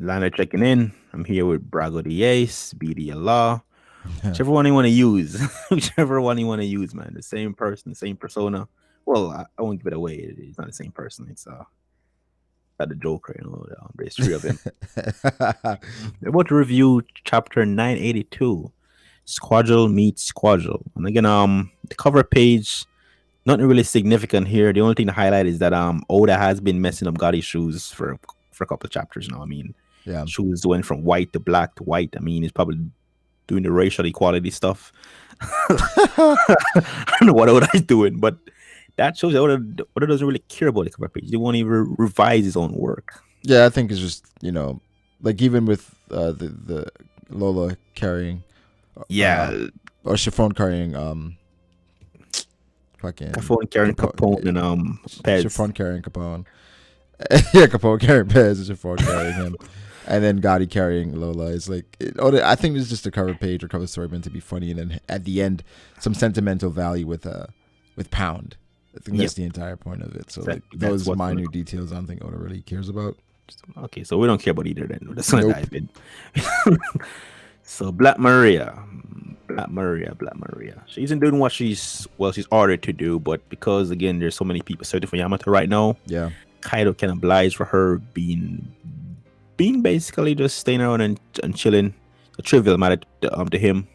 Lana checking in. I'm here with Brago D, BD Law. Whichever one you want to use. Whichever one you want to use, man. The same person, the same persona. Well, I won't give it away. It's not the same person. It's got the Joker, there's three of him. We're about to review chapter 982. Squadrel meets Squadrel. And again, the cover page, nothing really significant here. The only thing to highlight is that Oda has been messing up Gotti's shoes for a couple of chapters now. I mean, Yeah. shoes went from white to black to white. I mean, he's probably doing the racial equality stuff. I don't know what Oda's doing, but that shows that Oda doesn't really care about the cover page. He won't even revise his own work. Yeah, I think it's just, like even with the Lola carrying, or Chiffon carrying, Capone carrying Capone and Pez. Chiffon carrying Capone. Yeah, Capone carrying Pez and Chiffon carrying him. And then Gotti carrying Lola is like, I think it's just a cover page or cover story meant to be funny, and then at the end, some sentimental value with Pound. I think that's the entire point of it. So those minor details, I don't think Oda really cares about. Okay, so we don't care about either then. Let's not dive in. So Black Maria. She isn't doing what she's ordered to do, but because again there's so many people searching for Yamato right now, Kaido can oblige for her being basically just staying around and chilling. A trivial matter to him.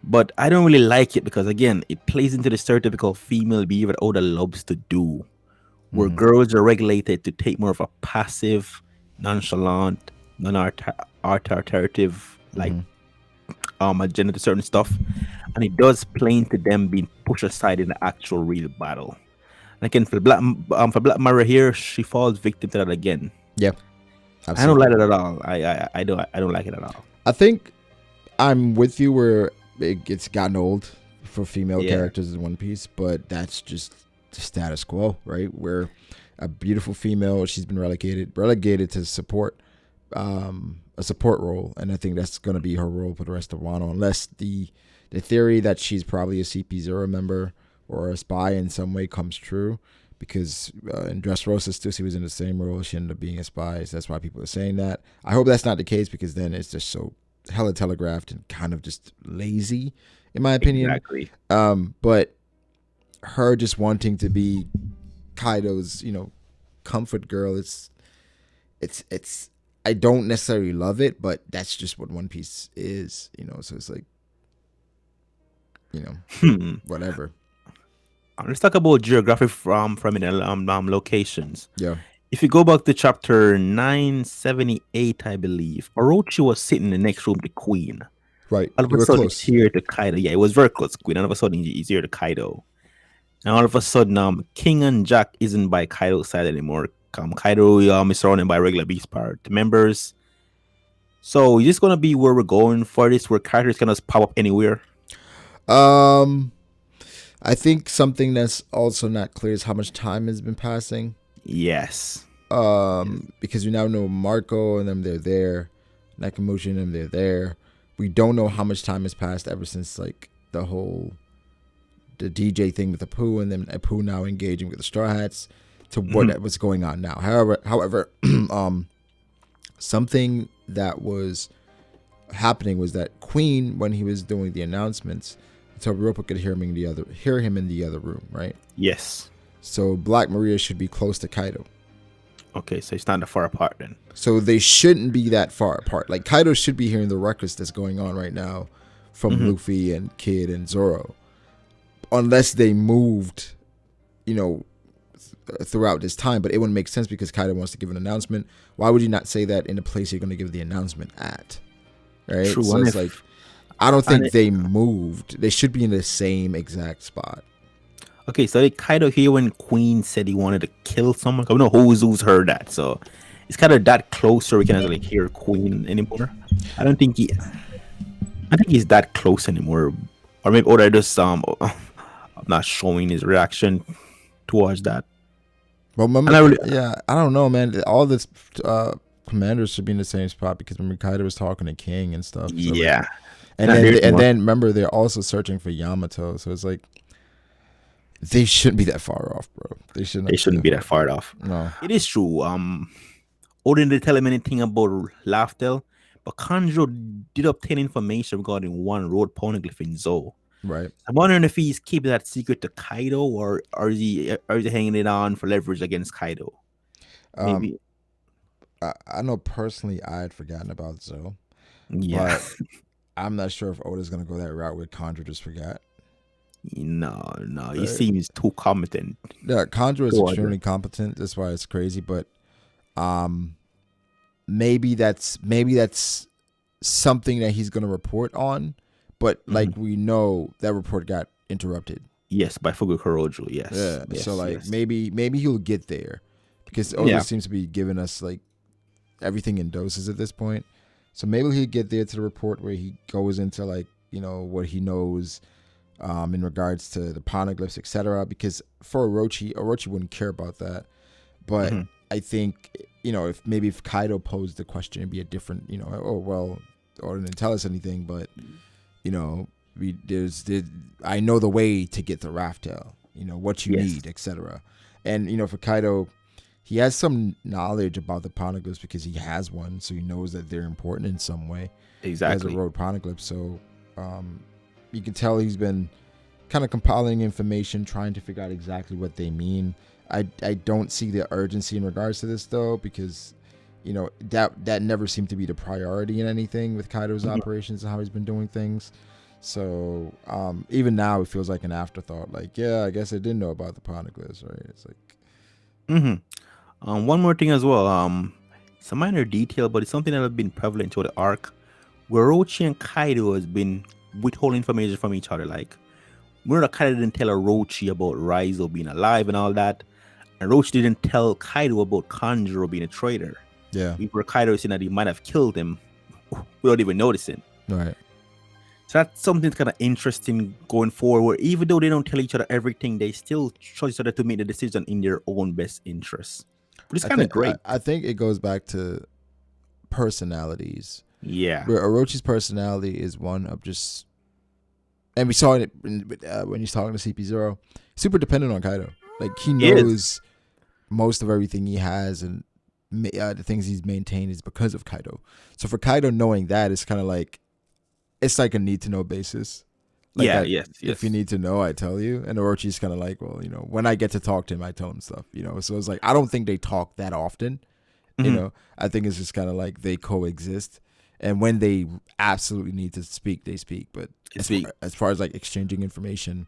But I don't really like it because, again, it plays into the stereotypical female behavior that Oda loves to do, where girls are regulated to take more of a passive, nonchalant, non-authoritative, agenda to certain stuff. And it does play into them being pushed aside in the actual real battle. And again, for Black Maria here, she falls victim to that again. Yeah. Absolutely. I don't like it at all. I don't like it at all. I think I'm with you where it's gotten old for female characters in One Piece, but that's just the status quo, right? Where a beautiful female, she's been relegated to support, a support role, and I think that's going to be her role for the rest of Wano, unless the theory that she's probably a CP0 member or a spy in some way comes true. Because in Dressrosa, Stussy was in the same role. She ended up being a spy. So that's why people are saying that. I hope that's not the case, because then it's just so hella telegraphed and kind of just lazy, in my opinion. Exactly. But her just wanting to be Kaido's, comfort girl. It's. I don't necessarily love it, but that's just what One Piece is, So it's like, whatever. Let's talk about geography from locations. Yeah. If you go back to chapter 978, I believe, Orochi was sitting in the next room to Queen. Right. All of a sudden, he's here to Kaido. Yeah, it was very close to Queen. All of a sudden, he's here to Kaido. And all of a sudden, King and Jack isn't by Kaido's side anymore. Kaido is surrounded by regular Beast Pirate members. So, is this going to be where we're going for this, where characters can just pop up anywhere? I think something that's also not clear is how much time has been passing. Yes. Because we now know Marco and them, they're there. Nakamushi and them, they're there. We don't know how much time has passed ever since, like, the DJ thing with Apu, and then Apu now engaging with the Straw Hats, to what's going on now. However, something that was happening was that Queen, when he was doing the announcements, Todoroki could hear him in the other room, right? Yes. So Black Maria should be close to Kaido. Okay, so it's not that far apart then. So they shouldn't be that far apart. Like, Kaido should be hearing the ruckus that's going on right now from Luffy and Kid and Zoro. Unless they moved, throughout this time. But it wouldn't make sense because Kaido wants to give an announcement. Why would you not say that in the place you're going to give the announcement at? Right? True. So it's like, I don't think they moved. They should be in the same exact spot. Okay, so did Kaido hear when Queen said he wanted to kill someone? I don't know who's heard that, so it's kind of that close so we can actually hear Queen anymore. I think he's that close anymore, or maybe Oda just not showing his reaction towards that. Well, I don't know, man. All this commanders should be in the same spot because remember Kaido was talking to King and stuff. So like, Yeah. and then remember they're also searching for Yamato. So it's like they shouldn't be that far off, bro. They shouldn't be that far off. No, it is true. Odin didn't tell him anything about Laftel, but Kanjo did obtain information regarding one road poneglyph in Zou. right. I'm wondering if he's keeping that secret to Kaido, or is he hanging it on for leverage against Kaido? Maybe. I know personally I had forgotten about Zou. Yeah. But I'm not sure if Oda's gonna go that route with Kanjo just forgot. No, he seems too competent. Yeah, Kanjo is extremely competent. That's why it's crazy. But maybe that's something that he's gonna report on. But like we know, that report got interrupted. Yes, by Fugukuroju. Yes. Yeah. Yes, so like yes. maybe he'll get there because Oda seems to be giving us like everything in doses at this point. So maybe he'll get there to the report where he goes into like, you know, what he knows in regards to the poneglyphs, etc. Because for Orochi wouldn't care about that. But I think, you know, if Kaido posed the question, it'd be a different, you know, oh well, Oda didn't tell us anything, but you know, I know the way to get to Raftel, you know, what you need, etc. And you know, for Kaido, he has some knowledge about the poneglyphs because he has one, so he knows that they're important in some way. Exactly. He has a road poneglyph, so you can tell he's been kind of compiling information, trying to figure out exactly what they mean. I don't see the urgency in regards to this though, because you know that never seemed to be the priority in anything with Kaido's operations and how he's been doing things. So even now it feels like an afterthought. Like, yeah, I guess I didn't know about the poneglyphs, right? It's like. One more thing as well. It's a minor detail, but it's something that has been prevalent through the arc, where Orochi and Kaido has been withholding information from each other. Like, remember that Kaido didn't tell Orochi about Raizo being alive and all that, and Orochi didn't tell Kaido about Kanjuro being a traitor. Yeah. Where Kaido saying that he might have killed him without even noticing. Right. So that's something that's kind of interesting going forward, where even though they don't tell each other everything, they still trust each other to make the decision in their own best interests. But it's kind of great. I think it goes back to personalities. Yeah. Where Orochi's personality is one of just, and we saw it when he's talking to CP0, super dependent on Kaido. Like, he knows most of everything he has, and the things he's maintained is because of Kaido. So for Kaido knowing that, it's kind of like, it's like a need to know basis. Like yes. If you need to know, I tell you. And Orochi's kind of like, well, you know, when I get to talk to him, I tell him stuff, you know. So it's like, I don't think they talk that often, you know. I think it's just kind of like they coexist. And when they absolutely need to speak, they speak. But as far as like exchanging information,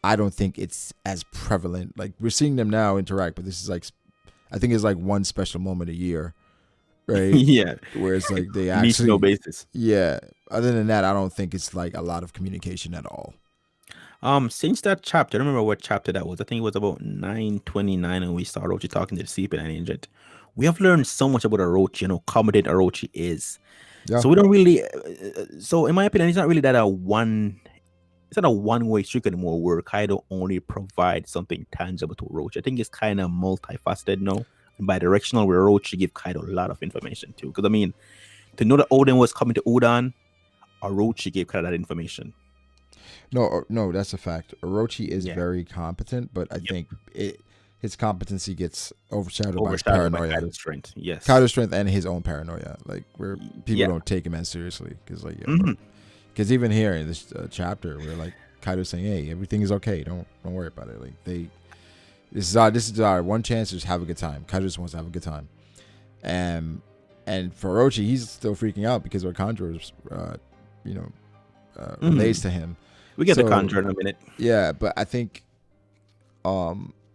I don't think it's as prevalent. Like, we're seeing them now interact, but this is like, I think it's like one special moment a year, right? Yeah. Where it's like they actually need to know basis. Yeah. Other than that, I don't think it's like a lot of communication at all. Since that chapter, I don't remember what chapter that was. I think it was about 929, and we saw Orochi talking to the CP9 agent. We have learned so much about Orochi, you know, competent Orochi is. Yeah. So we don't really. So in my opinion, it's not really that it's not a one-way street anymore, where Kaido only provides something tangible to Orochi. I think it's kind of multifaceted now, and bi-directional, where Orochi give Kaido a lot of information too. Because I mean, to know that Oden was coming to Udan, Orochi gave Kaido that information. No, that's a fact. Orochi is very competent, but I think his competency gets overshadowed by his paranoia. By Kaido's strength, yes. Kaido's strength and his own paranoia, like where people don't take him as seriously, because like, because even here in this chapter, where like Kaido's saying, "Hey, everything is okay. Don't worry about it." Like this is our one chance to just have a good time. Kaido just wants to have a good time, and for Orochi, he's still freaking out because what Kanjuro relays to him. We get the Kanjuro in a minute. Yeah, but I think,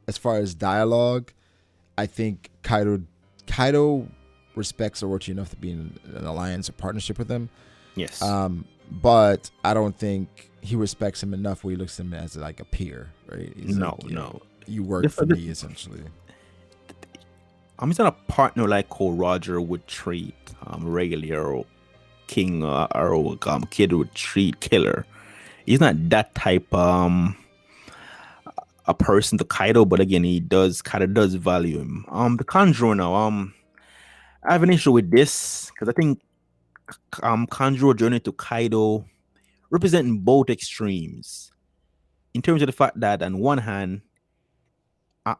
as far as dialogue, I think Kaido respects Orochi enough to be in an alliance or partnership with him. Yes. But I don't think he respects him enough where he looks at him as like a peer, right? He's no. You work for me, essentially. He's not a partner like how Roger would treat regularly, or King or Kid would treat Killer. He's not that type a person to Kaido, but again, Kaido does value him. The Kanjuro now, I have an issue with this because I think Kanjuro journey to Kaido representing both extremes in terms of the fact that on one hand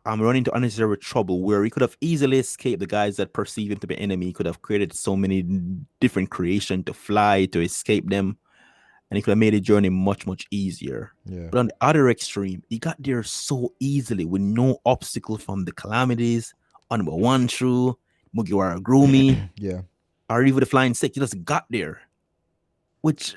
I'm running into unnecessary trouble where he could have easily escaped the guys that perceive him to be enemy. He could have created so many different creation to fly to escape them, and he could have made the journey much much easier. Yeah. But on the other extreme, he got there so easily with no obstacle from the calamities, on one true Mugiwara Groomy, Yeah. or even the Flying Six. He just got there, which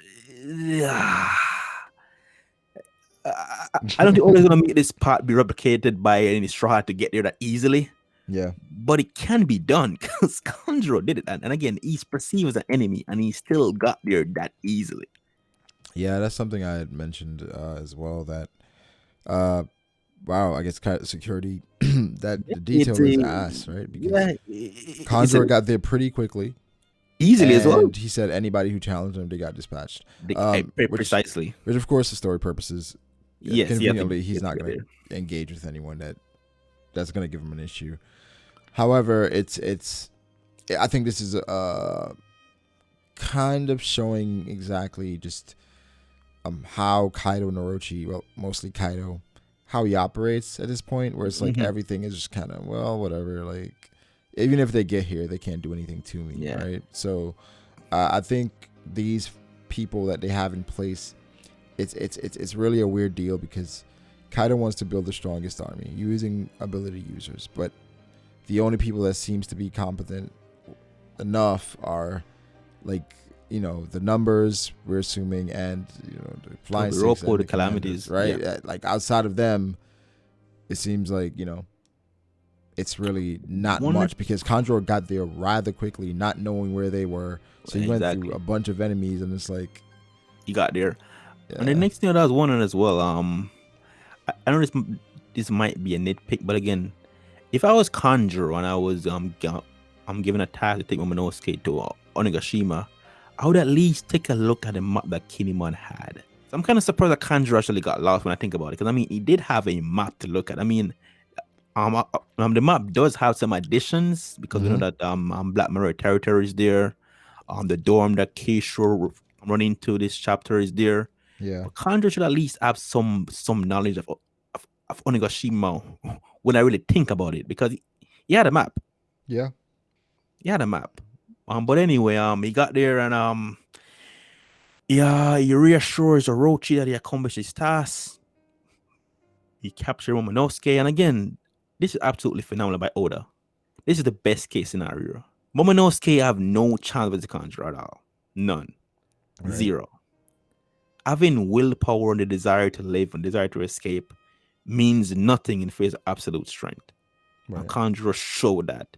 I don't think always going to make this part be replicated by any straw to get there that easily. Yeah. But it can be done because Kanjuro did it. And again, he's perceived as an enemy and he still got there that easily. Yeah, that's something I had mentioned as well. That, wow, I guess security, that the detail is ass, right? Because Kanjuro got there pretty quickly. Easily as well. He said anybody who challenged him, they got dispatched. Precisely. Which, of course, for story purposes, yes, conveniently, he's not going to engage with anyone that's going to give him an issue. However, I think this is kind of showing exactly just how Kaido and Orochi, well, mostly Kaido, how he operates at this point, where it's like everything is just kind of, well, whatever, like, even if they get here, they can't do anything to me, right? So I think these people that they have in place, it's really a weird deal because Kaido wants to build the strongest army using ability users, but the only people that seems to be competent enough are, like, you know, the numbers we're assuming, and, you know, the Flying Six and the calamities, right? Yeah. Like, outside of them, it seems like, you know, it's really not much because Kanjuro got there rather quickly, not knowing where they were. So he went through a bunch of enemies, and it's like he got there. Yeah. And the next thing that I was wondering as well, I know this might be a nitpick, but again, if I was Kanjuro and I was I'm given a task to take Momonosuke to Onigashima, I would at least take a look at the map that Kinemon had. So I'm kind of surprised that Kanjuro actually got lost when I think about it, because I mean, he did have a map to look at. I mean, the map does have some additions because we know that Black Mirror territory is there. The dorm that Keishore run into this chapter is there. Yeah, but Kanjuro should at least have some knowledge of Onigashima when I really think about it, because he had a map. Yeah, he had a map. But anyway, he got there and he reassures Orochi that he accomplished his task. He captured Momonosuke, and again, this is absolutely phenomenal by Oda. This is the best case scenario. Momonosuke have no chance with the Kanjuro at all. None. Right. Zero. Having willpower and the desire to live and desire to escape means nothing in face of absolute strength. Right. And Kanjuro showed that.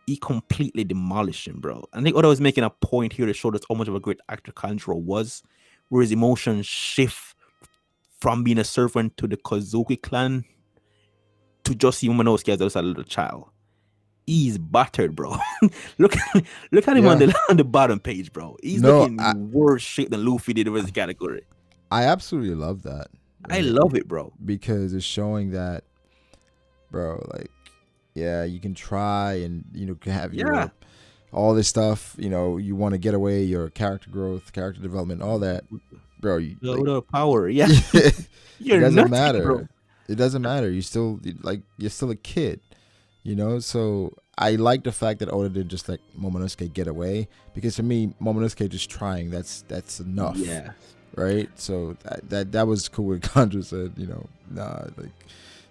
He completely demolished him, bro. I think Oda was making a point here to show us how much of a great actor Kanjuro was, where his emotions shift from being a servant to the Kozuki clan to just see Momonosuke as just a little child. He's battered, bro. look at him on the bottom page, bro. He's looking worse shape than Luffy did in the category. I absolutely love that. Right? I love it, bro. Because it's showing that, bro, like, yeah, you can try and, you know, have your all this stuff, you know, you want to get away, your character growth, character development, all that, bro. Like, power, yeah. It doesn't matter. Bro. It doesn't matter. You're still a kid, you know. So I like the fact that Oda did just let Momonosuke get away, because for me, Momonosuke just trying, that's enough. Yeah. Right. So that was cool. What Kanjuro said, you know, nah, like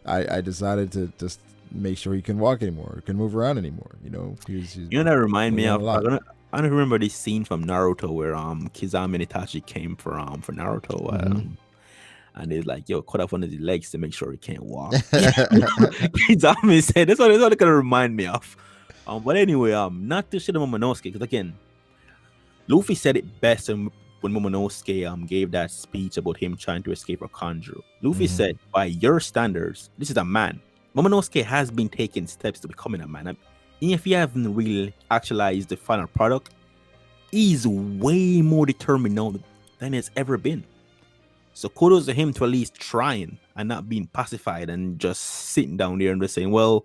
I decided to just make sure he can walk anymore, can move around anymore. You know, he's you know, that remind me of. I don't remember this scene from Naruto where Kizame and Itachi came for Naruto. And they're like, yo, cut off one of his legs to make sure he can't walk. Kizame said, that's what it's gonna remind me of. But anyway, not to shit on Momonosuke, because again, Luffy said it best when Momonosuke gave that speech about him trying to escape from Kanjuro. Luffy said, by your standards, this is a man. Momonosuke has been taking steps to becoming a man. And if he haven't really actualized the final product, he's way more determined now than he's ever been. So kudos to him to at least trying and not being pacified and just sitting down there and just saying, well,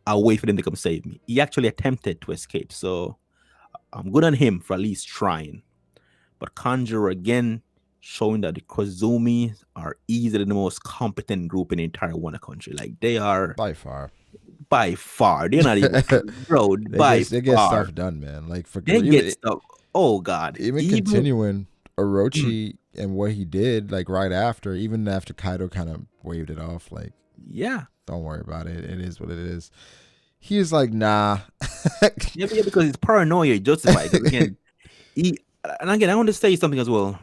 I'll wait for them to come save me. He actually attempted to escape, so I'm good on him for at least trying. But Conjurer again showing that the Kozumi are easily the most competent group in the entire Wonder Country. Like they are by far. by far. They're not even bro, by They get far. stuff done, man. Like for They get stuff. Oh God. even Even continuing mm, Orochi and what he did, like right after, even after Kaido kind of waved it off, like yeah. don't worry about it. It is what it is. He was like, nah. Yeah, because it's paranoia justified. 'Cause again, he and again I want to say something as well,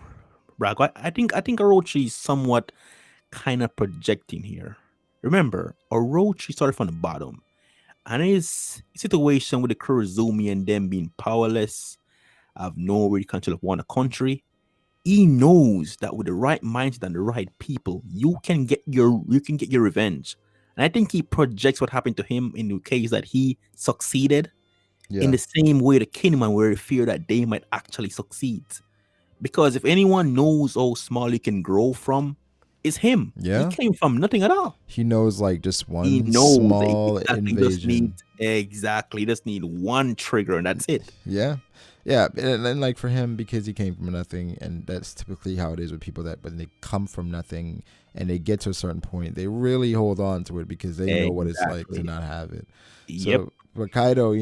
Bragg. I think Orochi is somewhat kind of projecting here. Remember, Orochi started from the bottom. And his situation with the Kurozumi and them being powerless, have no real control of one country. He knows that with the right mindset and the right people, you can get your revenge. And I think he projects what happened to him in the case that he succeeded in Yeah. the same way the Kingman were fear that they might actually succeed. Because if anyone knows how small he can grow from, it's him. He Yeah. came from nothing at all. He knows like just He one knows small exactly. Just invasion. need exactly. Just need one trigger, and that's it. Yeah. Yeah. And like for him, because he came from nothing, and that's typically how it is with people that when they come from nothing and they get to a certain point, they really hold on to it because they know what it's like to Exactly. not have it. Yep. So but Kaido,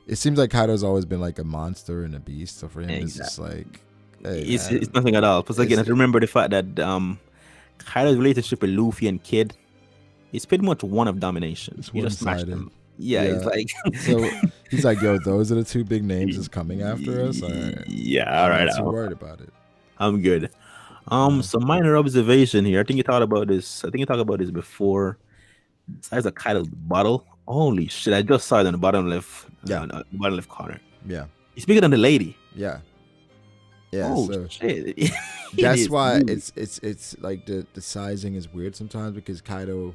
it seems like Kaido's always been like a monster and a beast. So for him, it's just Exactly. like, hey It's man, nothing at all. Plus, again, I it's have to remember the fact that Kaido's relationship with Luffy and Kid is pretty much one of domination. it's You one just smash sided. them. Yeah, it's Yeah. like So he's like, yo, those are the two big names that's coming after us. All right. yeah. All I'm right, not too worried about it. I'm good. Yeah. Some minor observation here. I think you thought about this. I think you talked about this before. Size of Kaido's bottle. Holy shit! I just saw it on the bottom left, Yeah. the bottom left corner. Yeah. He's bigger than the lady. Yeah. Yeah. Oh So shit! It that's is why huge. it's like the sizing is weird sometimes because Kaido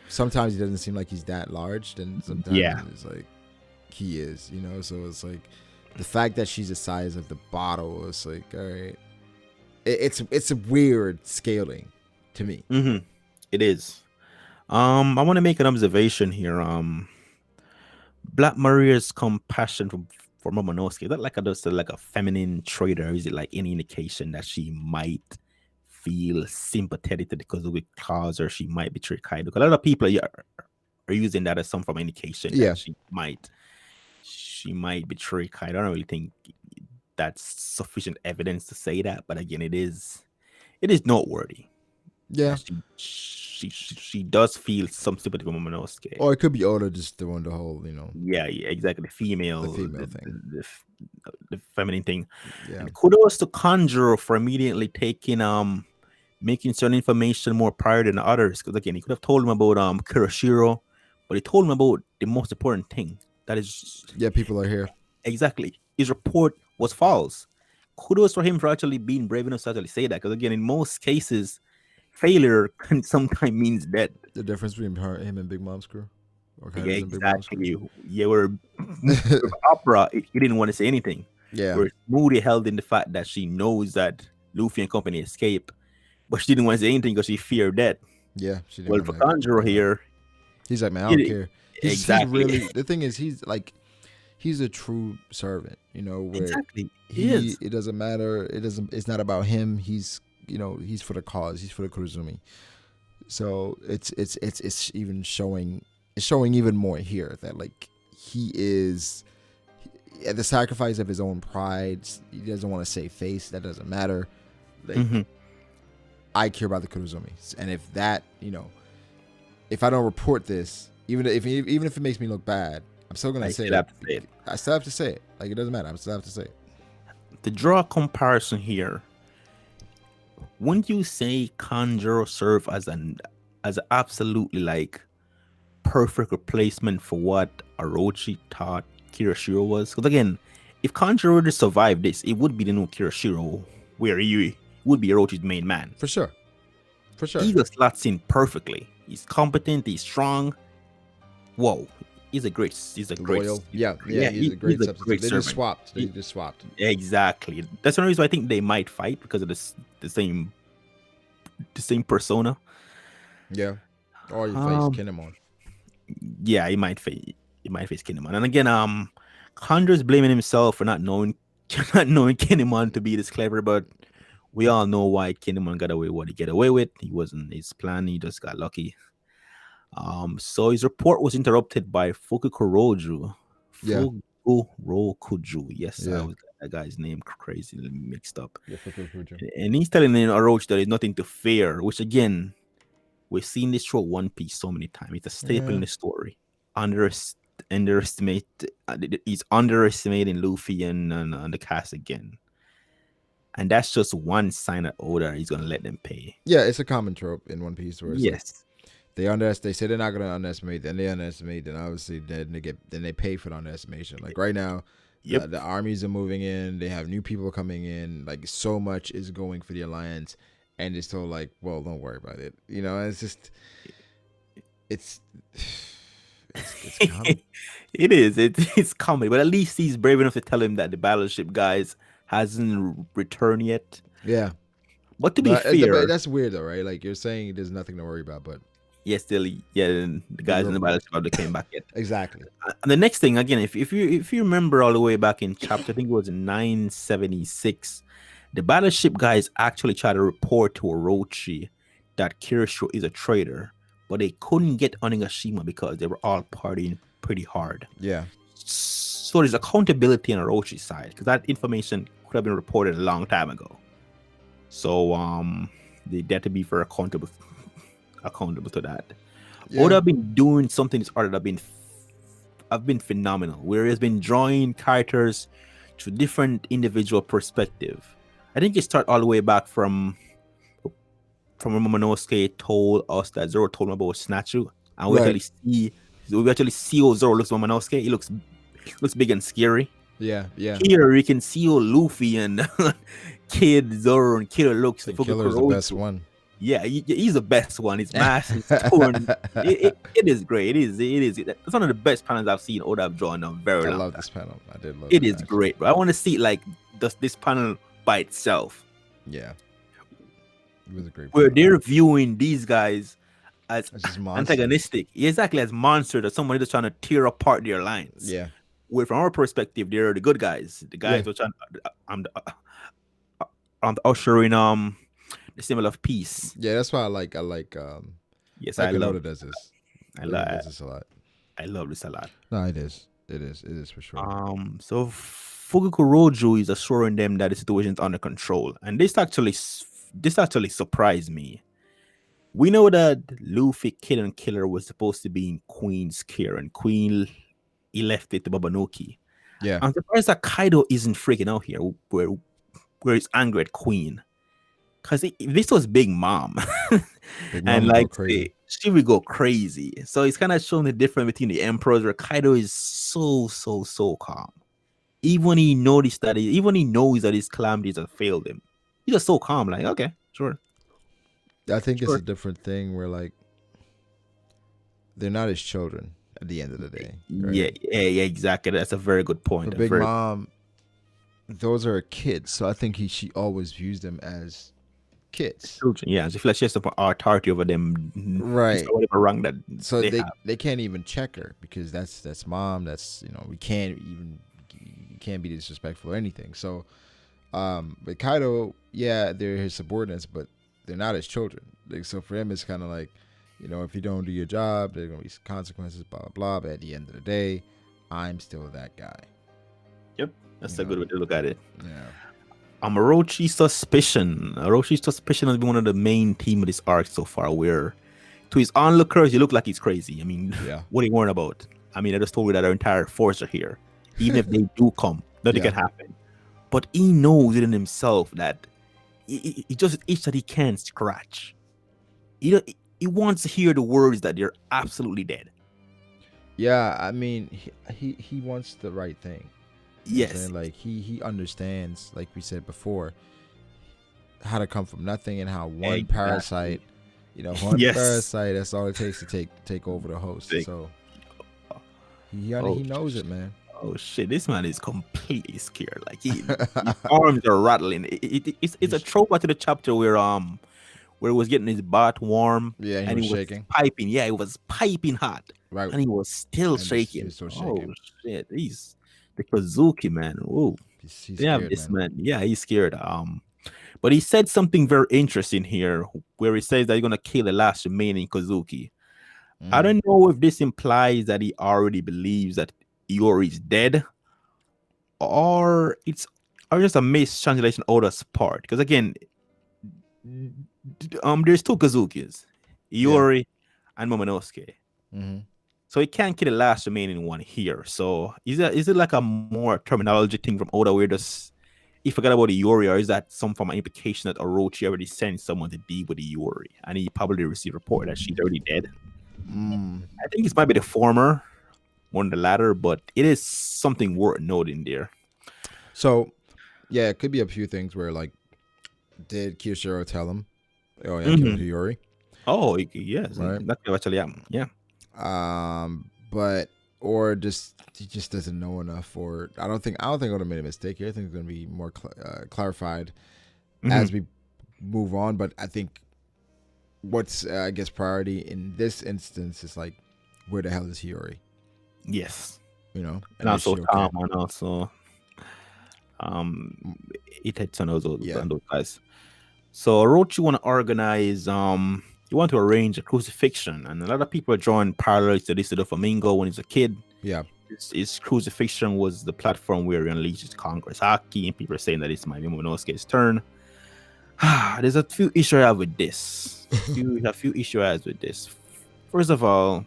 sometimes he doesn't seem like he's that large, then Yeah. sometimes it's like he is. So it's like the fact that she's the size of the bottle, it's like, all right. It's a weird scaling to me. Mm-hmm. It is. I want to make an observation here. Black Maria's compassion for Momonosuke, is that like a feminine trait, or is it like any indication that she might feel sympathetic to the Kozuki cause, or she might betray Kaido? Because a lot of people are using that as some form of indication Yeah. that she might betray Kaido. I don't really think that's sufficient evidence to say that, but again, it is noteworthy Yeah. that she does feel some sympathy for Momonosuke. Or it could be Oda just doing the whole, Yeah, exactly. The the female, female the, thing. the, the feminine thing. Yeah. And kudos to Conjuro for immediately making certain information more prior than others. Because again, he could have told him about Kuroshiro, but he told him about the most important thing. That is Yeah, people are here. exactly his report was false. Kudos for him for actually being brave enough to actually say that. Because again, in most cases, failure can sometimes means death. The difference between him and Big Mom's crew. Or Yeah, Kaido's and Big Mom's crew. exactly. Yeah, where opera, he didn't want to say anything. Yeah. Where Moody held in the fact that she knows that Luffy and company escape, but she didn't want to say anything because she feared death. Yeah. She didn't Well, want for to Conjuro here, He's like, man, I he don't did- care. He's exactly, really the thing is he's like he's a true servant, where exactly, he is. it doesn't matter. It's not about him. He's for the cause. He's for the Kurozumi. So it's even showing even more here that like he is at the sacrifice of his own pride. He doesn't want to save face. That doesn't matter. Like Mhm. I care about the Kurozumi, and if that if I don't report this, even if it makes me look bad, I'm still gonna I say still it. have to say it. I still have to say it. Like it doesn't matter. I still have to say it. To draw a comparison here, wouldn't you say Conjuro serve as an absolutely like perfect replacement for what Orochi thought Kirishiro was? Because again, if Conjuro were to survive this, it would be the new Kirishiro, where he would be Orochi's main man. For sure. He just slots in perfectly. He's competent. He's strong. Whoa, he's a great. Loyal. Yeah. He's a great substitute. great They servant. just swapped. Exactly. That's the reason I think they might fight because of the same persona. Yeah. Or you face Um, Kinemon. Yeah, he might face Kinemon. And again, Conjur's blaming himself for not knowing not knowing Kinemon to be this clever, but we all know why Kinemon got away what he get away with. He wasn't his plan, he just got lucky. So his report was interrupted by Fukukoroju. Yeah, Fugorokuju. Yes, I yeah, was that guy's name crazy mixed up. yeah. For Kujo. And he's telling Orochi that there's nothing to fear, which again, we've seen this through One Piece so many times. It's a staple Yeah, in the story. Underestimate. He's underestimating Luffy and the cast again, and that's just one sign that Oda he's gonna let them pay. yeah. It's a common trope in One Piece where it's like Yes. they say they're not gonna underestimate, then they underestimate, then obviously then they pay for the underestimation. Like right now, Yep. the armies are moving in, they have new people coming in, like so much is going for the alliance, and it's still like, well, don't worry about it. You know, it's just it's it's common. It is. It's comedy, but at least he's brave enough to tell him that the battleship guys hasn't returned yet. Yeah, But to be but fair, that's weird though, right? Like you're saying, there's nothing to worry about, but yes, still, yeah, the guys in the battleship they came back yet. exactly. And the next thing, again, if you remember all the way back in chapter, I think it was 976, the battleship guys actually tried to report to Orochi that Kirishio is a traitor, but they couldn't get Onigashima because they were all partying pretty hard. Yeah, So there's accountability on Orochi's side because that information could have been reported a long time ago. So they had to be for accountable to that. yeah, Oda have been doing something this art that have been phenomenal, where he's been drawing characters to different individual perspective. I think it start all the way back from when Momonosuke told us that Zoro told him about Snatchu, and right. we actually see how Zoro looks Momonosuke. He looks big and scary. Yeah, yeah. Here we can see how Luffy and Kid Zoro and Killer looks. I think Killer's the best one. Yeah, he's the best one. His mask is torn. It is great. It is. It's one of the best panels I've seen Oda have drawn in a very I long love time. this panel. I did love It it. is actually. great, bro. I want to see like this panel by itself, Yeah, it was a great. where panel. they're viewing these guys as It's just monsters. antagonistic, exactly as monsters, as somebody that's trying to tear apart their lines. Yeah, Where from our perspective, they're the good guys. The guys Yeah. which I'm ushering the symbol of peace. yeah. That's why I like. Yes, Like I when love. Oda does this. I Oda love. does this a lot. I love this a lot. No, it is. It is. It is for sure. So Fugukoroju is assuring them that the situation is under control, and this actually surprised me. We know that Luffy, Kid, and Killer was supposed to be in Queen's care, and Queen he left it to Babanuki. Yeah. I'm surprised that Kaido isn't freaking out here, where he's angry at Queen, because this was Big Mom, Big and Mom would go like crazy. she would go crazy. So it's kind of showing the difference between the emperors, where Kaido is so calm. Even when he noticed that, even when he knows that his calamities have failed him, he's just so calm. Like, okay, sure, I think it's sure. a different thing where like they're not his children at the end of the day. Right? Yeah, exactly. That's a very good point. For Big Mom, those are kids, so I think she always views them as kids. Children, yeah. She feels like she has some authority over them, Right. whatever wrong that So they have. they can't even check her because that's mom. That's we can't even you can't be disrespectful or anything. So, but Kaido, yeah, they're his subordinates, but they're not his children. Like, so for him, it's kind of like, if you don't do your job, there's gonna be consequences, blah blah blah. But at the end of the day, I'm still that guy. Yep, that's a good way to look at it. Yeah. Orochi's suspicion. Orochi's suspicion has been one of the main theme of this arc so far. Where, to his onlookers, he look like he's crazy. I mean, Yeah. what are you worrying about? I mean, I just told you that our entire force are here. Even if they do come, nothing Yeah. can happen. But he knows it in himself that he just an itch that he can't scratch. He wants to hear the words that they're absolutely dead. Yeah, I mean, he wants the right thing. You know what I'm Yes. saying? Like he understands, like we said before, how to come from nothing and how one Exactly. parasite, one Yes. parasite. That's all it takes to take over the host. Think- So Oh, he knows it, man. Oh shit! This man is completely scared. Like his arms are rattling. It's a trope to the chapter where he was getting his bath warm Yeah, and he was shaking. piping. Yeah, it was piping hot. Right. and he was still And just he shaking. was so Oh shaken. shit, he's the Kazuki man. Whoa, He's they have scared, this man. man. Yeah, he's scared. But he said something very interesting here, where he says that he's gonna kill the last remaining Kazuki. I Hmm. don't know if this implies that he already believes that Iori is dead, or it's or just a mistranslation Oda's part. Because again, there's two Kazukis, Yeah. Iori and Momonosuke. Hmm. So he can't kill the last remaining one here. So is it like a more terminology thing from Oda where just he forgot about the Iori, or is that some form of implication that Orochi already sent someone to deal with the Iori and he probably received a report that she's already dead? Mm. I think this might be the former, more than the latter, but it is something worth noting there. So yeah, it could be a few things where like, did Kyoshiro tell him, "Oh yeah, I killed Mm-hmm. Hiyori," Oh, yes, right? that could actually happen. Yeah. But or just he just doesn't know enough, or I don't think Oda made a mistake here. I think it's going to be more clarified Mm-hmm. as we move on. But I think what's I guess priority in this instance is like, where the hell is Hiyori? Yes. And And is also she okay? Tom and also um it had on Yeah, those guys. So Orochi want to organize you want to arrange a crucifixion, and a lot of people are drawing parallels to this to the Flamingo when he's a kid. yeah. His crucifixion was the platform where he unleashes Conqueror's Haki, and people are saying that it's my Momonosuke's turn. There's a few issues I have with this. A few issues with this. First of all,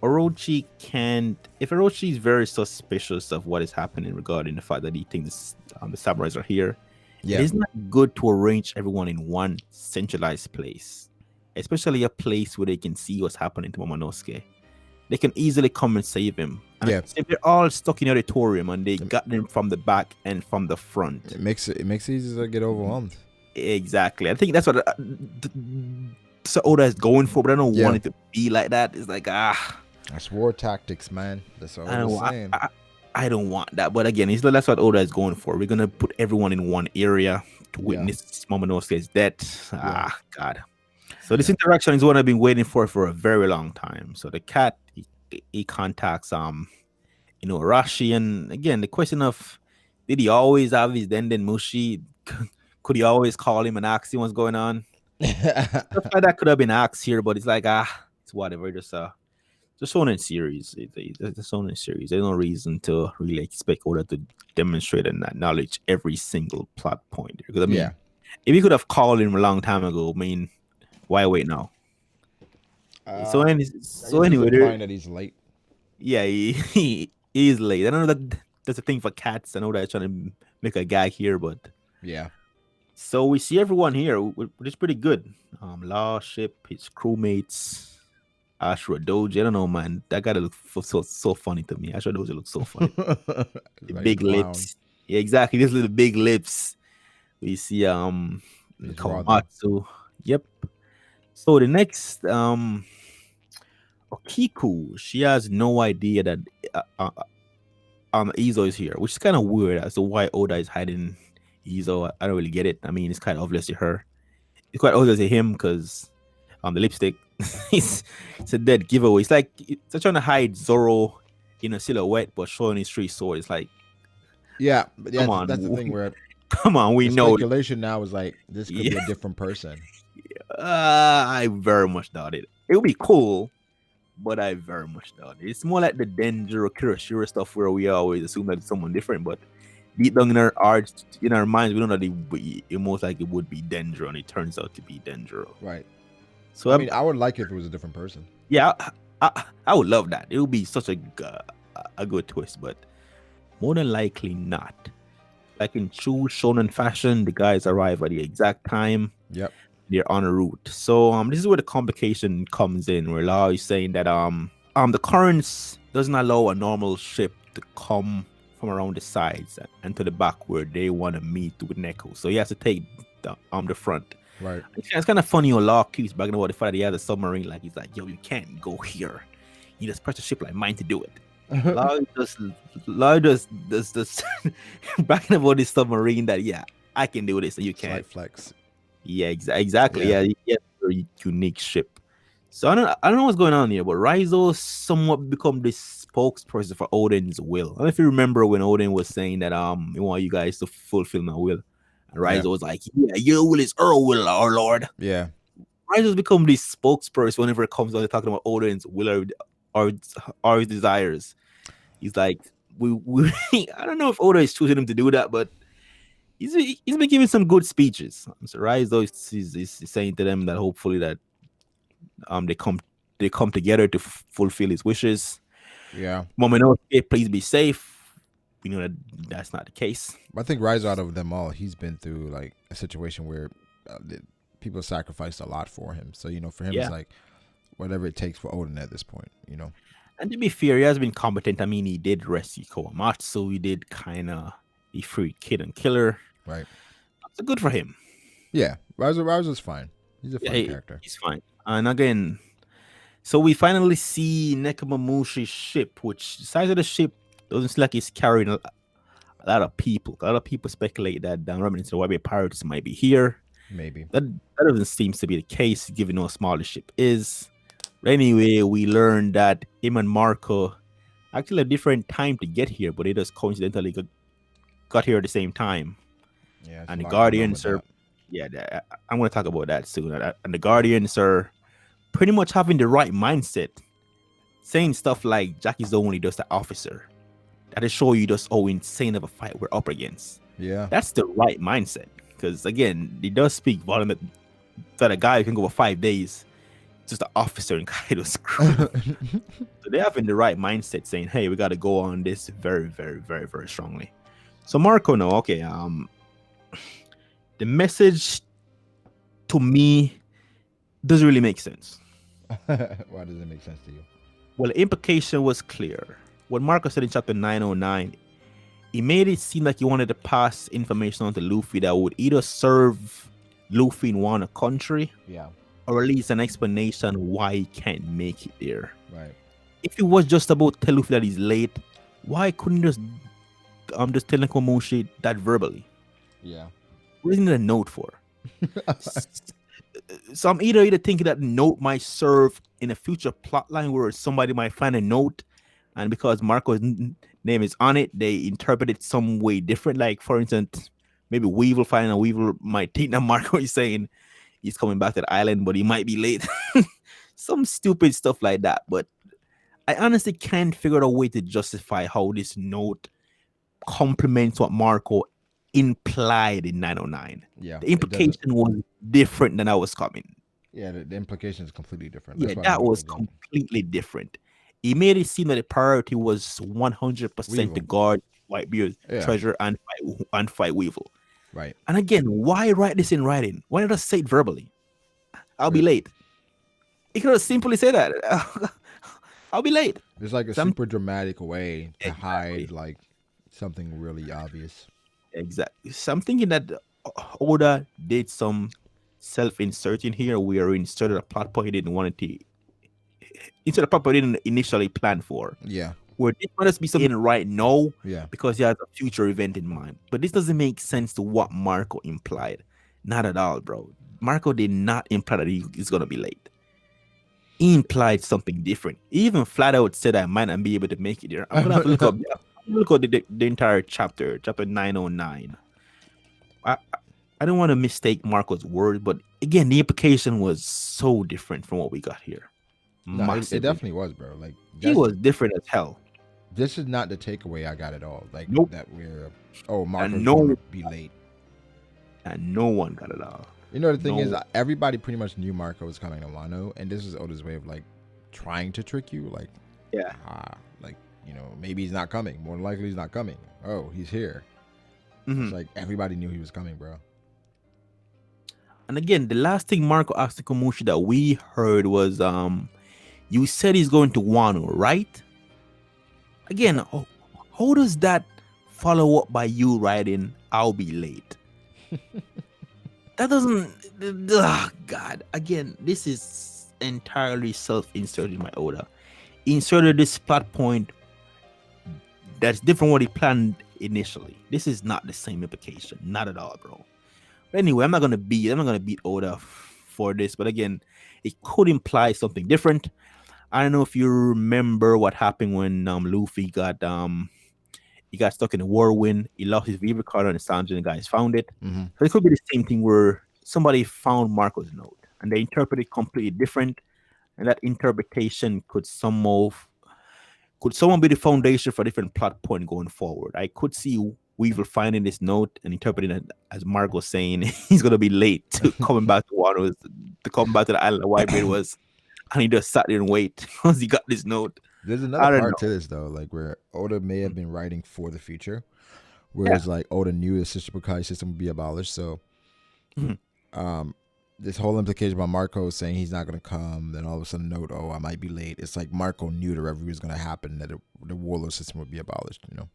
Orochi can't. If Orochi is very suspicious of what is happening regarding the fact that he thinks the samurais are here, it Yeah. is not good to arrange everyone in one centralized place, especially a place where they can see what's happening to Momonosuke. They can easily come and save him. And Yeah. if they're all stuck in the auditorium and they got them from the back and from the front, It makes it easy to get overwhelmed. exactly. I think that's what so Oda is going for, but I don't Yeah. want it to be like that. It's like That's war tactics, man. That's all I I'm don't, I, saying. I don't want that. But again, that's what Oda is going for. We're gonna put everyone in one area to Yeah. witness Momonosuke's death. Yeah. God. So this Yeah. interaction is what I've been waiting for a very long time. So the cat he contacts Rashi, and again the question of, did he always have his Denden Mushi? Could he always call him and ask him what's going on? Stuff like that could have been asked here, but it's like it's whatever. Just shonen series. It's a shonen series. There's no reason to really expect Oda to demonstrate and acknowledge every single plot point. Because I mean, Yeah. if he could have called him a long time ago, I mean, why wait now? So, I guess he's anyway, implying that he's late. yeah, he is late. I don't know that that's a thing for cats. I know that trying to make a gag here, but Yeah. so we see everyone here, which is pretty good. Law Ship, his crewmates, Ashura Doji. I don't know, man. That guy looks so funny to me. Ashura Doji looks so funny. The Like a big clown. lips. Yeah, exactly. These little big lips. We see He's Rodney. Kawamatsu. Yep. So the next Okiku, she has no idea that Izo is here, which is kind of weird as to why Oda is hiding Izo. I don't really get it. I mean, it's kind of obvious to her. It's quite obvious to him because the lipstick it's a dead giveaway. It's like it's trying to hide Zoro in a silhouette but showing his three swords. It's like, Yeah, but yeah, come on, that's the thing where come on, we the know. speculation now is like, this could be Yeah. a different person. I very much doubt it. It would be cool, but I very much doubt it. It's more like the Denjiro Kirishiro stuff where we always assume that it's someone different, but deep down in our hearts, in our minds, we know that it most like it would be Denjiro, and it turns out to be Denjiro. Right. So I mean, I would like if it was a different person. yeah, I would love that. It would be such a good twist, but more than likely not. Like in true shonen fashion, the guys arrive at the exact time. Yep. They're on a route. So this is where the complication comes in, where Law is saying that the currents doesn't allow a normal ship to come from around the sides and to the back where they want to meet with Neko. So he has to take the front. Right. It's kind of funny how Law keeps bragging about the fact that he has a submarine. Like he's like, yo, you can't go here. You just press a ship like mine to do it. Law just bragging about this submarine that I can do this and you can't. Slight flex. Yeah, exactly. Yeah, he has a very unique ship. So I don't know what's going on here, but Raizo somewhat become the spokesperson for Odin's will. I don't know if you remember when Odin was saying that he want you guys to fulfill my will. And Yeah. Raizo was like, yeah, your will is our will, our lord. Yeah. Raizo's become the spokesperson whenever it comes on talking about Odin's will or our desires. He's like, we I don't know if Oda is choosing him to do that, but he's been giving some good speeches. So Raizo is saying to them that hopefully that they come together to fulfill his wishes. Yeah. Momonosuke, please be safe. We know that that's not the case. I think Rise out of them all, he's been through like a situation where people sacrificed a lot for him. So for him, it's Yeah. like whatever it takes for Odin at this point. And to be fair, he has been competent. I mean, he did rescue Kowamatsu. He did he freed Kid and Killer. Right. So good for him. Yeah. Rise is fine. He's a fun character. He's fine. And again, so we finally see Nekomamushi's ship, which the size of the ship doesn't seem like it's carrying a lot of people. A lot of people speculate that the remnants of Wabi pirates might be here. Maybe. That doesn't seem to be the case, given how small the ship is. But anyway, we learned that him and Marco actually had a different time to get here, but they just coincidentally got here at the same time. Yeah. And the Guardians are, I'm going to talk about that soon. And the Guardians are pretty much having the right mindset, saying stuff like Jackie's only just an officer. That'll show you just how insane of a fight we're up against. Yeah. That's the right mindset. Because again, he does speak volume that a guy who can go for 5 days, just an officer in Kaido's crew. So they're having the right mindset, saying, hey, we got to go on this very, very, very, very strongly. So Marco, no, okay. The message to me doesn't really make sense. Why does it make sense to you? Well, the implication was clear. What Marco said in chapter 909, he made it seem like he wanted to pass information on to Luffy that would either serve Luffy in one country, or at least an explanation why he can't make it there. Right. If it was just about tell Luffy that he's late, why couldn't he just tell Nekomamushi that verbally? Yeah. What is it a note for? So I'm either thinking that note might serve in a future plot line where somebody might find a note, and because Marco's name is on it, they interpret it some way different. Like, for instance, maybe Weevil finding a Weevil might think that Marco is saying he's coming back to the island, but he might be late. Some stupid stuff like that. But I honestly can't figure out a way to justify how this note complements what Marco implied in 909. Yeah. The implication was different than I was coming. Yeah, the implication is completely different. That's that was completely different. He made it seem that the priority was 100% to guard Whitebeard's treasure and fight Weevil. Right. And again, why write this in writing? Why not just say it verbally? I'll be late. He could have simply said that. I'll be late. It's like a super dramatic way to hide like something really obvious. Exactly. So I'm thinking that Oda did some self-inserting here where he inserted a plot point he didn't want it to. Instead of plot point he didn't initially plan for. Yeah. Where this must be something right now. Yeah. Because he has a future event in mind. But this doesn't make sense to what Marco implied. Not at all, bro. Marco did not imply that he's gonna be late. He implied something different. He even flat out said I might not be able to make it here. I'm gonna have to look up the entire chapter 909. I don't want to mistake Marco's word, but again, the implication was so different from what we got here. No, it definitely was, bro. Like he was different as hell. This is not the takeaway I got at all. Like that we're Marco's going to be late, and no one got it all. You know the thing is, everybody pretty much knew Marco was coming to Wano, and this is Oda's way of like trying to trick you. Like, maybe he's not coming. More than likely, he's not coming. Oh, he's here. Mm-hmm. It's like everybody knew he was coming, bro. And again, the last thing Marco asked Nekomamushi that we heard was, you said he's going to Wano, right? Again, how does that follow up by you writing, I'll be late? That doesn't... Oh, God. Again, this is entirely self-inserted by Oda. He inserted this plot point that's different from what he planned initially. This is not the same implication. Not at all, bro. But anyway, I'm not gonna beat Oda for this, but again, it could imply something different. I don't know if you remember what happened when Luffy got stuck in a whirlwind. He lost his V card on the Sanji, and the guys found it. Mm-hmm. So it could be the same thing where somebody found Marco's note and they interpret it completely different, and that interpretation could someone be the foundation for a different plot point going forward. I could see Weevil finding this note and interpreting it as Marco saying he's gonna be late to coming back to Wano, to come back to the island of Whitebeard was, and he just sat there and wait because he got this note. There's I another don't part to know. this though, like where Oda may have been writing for the future, whereas like Oda knew the Shichibukai system would be abolished. So, Mhm. this whole implication about Marco saying he's not going to come, then all of a sudden note, oh, I might be late. It's like Marco knew the reverie was going to happen, that the warlord system would be abolished. You know.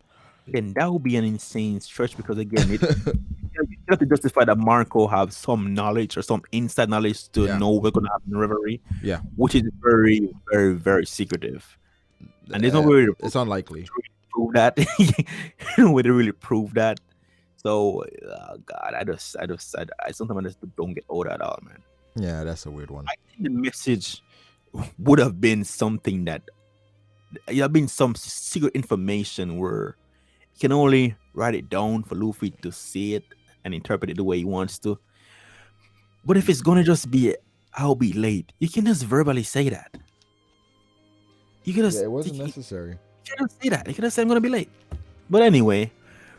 Again, that would be an insane stretch because again, you have to justify that Marco have some knowledge or some inside knowledge to Yeah. know we're gonna have in Reverie, Yeah, which is very, very, very secretive. And there's no way to it's unlikely. prove that. No way to really prove that. So, God, I sometimes I just don't get over that at all, man. Yeah, that's a weird one. I think the message would have been something that it have been some secret information where you can only write it down for Luffy to see it and interpret it the way he wants to. But if it's gonna just be I'll be late, you can just verbally say that. You can just Yeah, it wasn't necessary. you can just say that. You can just say I'm gonna be late. But anyway,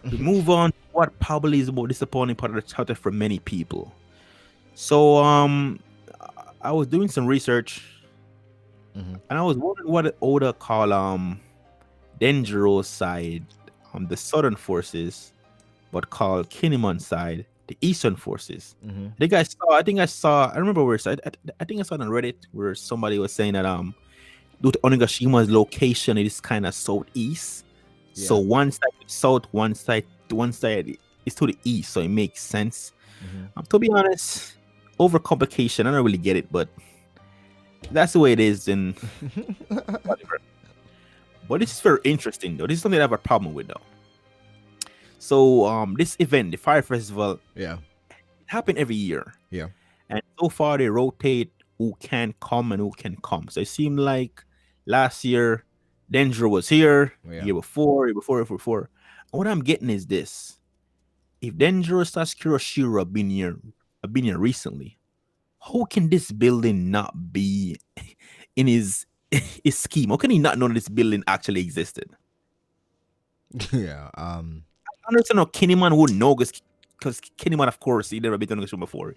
we move on to what probably is the more disappointing part of the chapter for many people. So I was doing some research Mm-hmm. and I was wondering what Oda call Denjiro's side the southern forces, but called Kinemon's side the eastern forces. Mm-hmm. I remember where I think I saw it on Reddit where somebody was saying that due to Onigashimi's location, it is kind of southeast. So Yeah. one side is south, one side is to the east, so it makes sense. Mm-hmm. To be honest, overcomplication, I don't really get it, but that's the way it is, and whatever. But this is very interesting, though. This is something I have a problem with, though. So, this event, the Fire Festival, Yeah. it happened every year. Yeah. And so far, they rotate who can come and who can come. So it seemed like last year, Denjiro was here, Yeah. year before. And what I'm getting is this. If Denjiro, Sasuke, or Shiro have been here recently, how can this building not be in his scheme? How can he not know this building actually existed? Yeah. I understand how Kinemon wouldn't know because Kinemon, of course, he never been to the show before.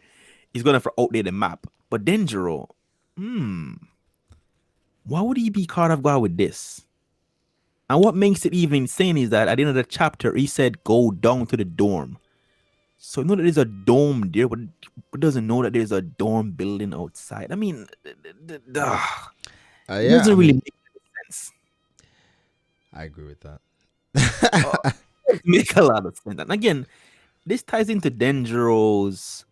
He's gonna have to outdate the map. But Denjiro, why would he be caught off guard with this? And what makes it even insane is that at the end of the chapter, he said, "Go down to the dorm." So you know that there's a dome there, but doesn't know that there's a dorm building outside. I mean, it Yeah. doesn't really make sense. I agree with that. It make a lot of sense. And again, this ties into Denjiro's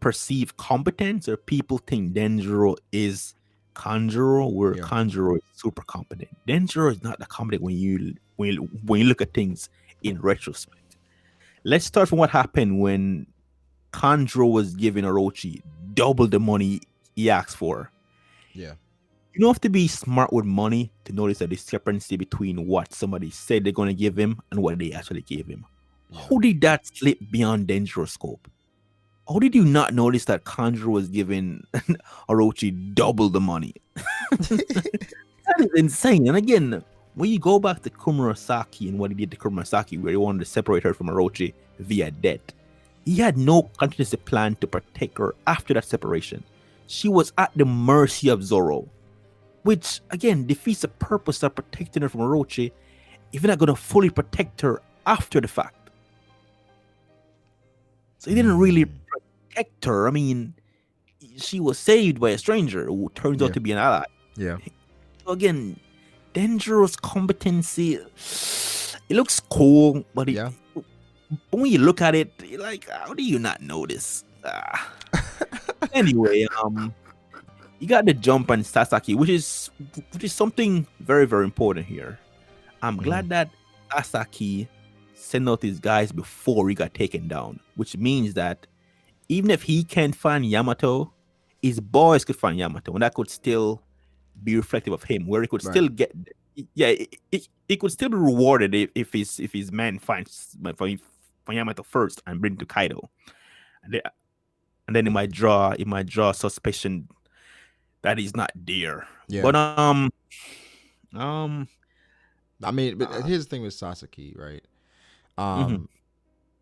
perceived competence, or people think Denjiro is Kanjuro, where Yeah. Kanjuro is super competent. Denjiro is not that competent when you look at things in retrospect. Let's start from what happened when Kanjuro was giving Orochi double the money he asked for. Yeah. You don't have to be smart with money to notice the discrepancy between what somebody said they're going to give him and what they actually gave him. Yeah. How did that slip beyond Denjiro's scope? How did you not notice that Kanjuro was giving Orochi double the money? That is insane. And again, when you go back to Kumurasaki and what he did to Kumurasaki, where he wanted to separate her from Orochi via debt, he had no contingency plan to protect her after that separation. She was at the mercy of Zoro, which again defeats the purpose of protecting her from Orochi if you're not going to fully protect her after the fact. So he didn't really protect her. I mean, she was saved by a stranger who turns out to be an ally. Yeah. So again, Denjiro's competency, it looks cool, but when you look at it, you're like, how do you not know this? Anyway, you got the jump on Sasaki, which is something very, very important here. I'm glad that Sasaki sent out his guys before he got taken down, which means that even if he can't find Yamato, his boys could find Yamato, and that could still be reflective of him, where he could Right. still get, yeah, it could still be rewarded if his man find Yamato first and bring to Kaido, and then, it might draw suspicion that he's not there. Yeah. But um I mean, but uh, here's the thing with Sasaki, right? mhm, Um,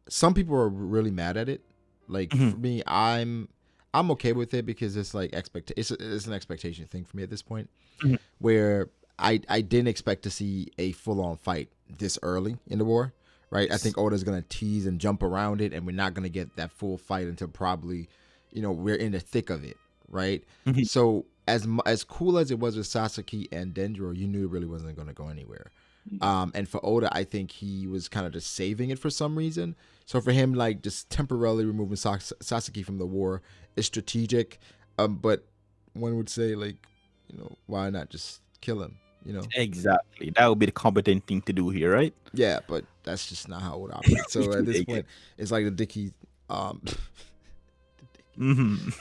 some people are really mad at it. Like for mhm, me, I'm okay with it because it's like it's an expectation thing for me at this point, mhm, where I didn't expect to see a full on fight this early in the war, right? I think Oda's gonna tease and jump around it, and we're not gonna get that full fight until probably, we're in the thick of it, right? mhm, So as cool as it was with Sasaki and Dendro, you knew it really wasn't gonna go anywhere. And for Oda, I think he was kind of just saving it for some reason. So for him, like just temporarily removing Sasaki from the war is strategic. But one would say like, why not just kill him? exactly. That would be the competent thing to do here, right? Yeah, but that's just not how it operates. So at this point, it's like the Dicky. Mhm.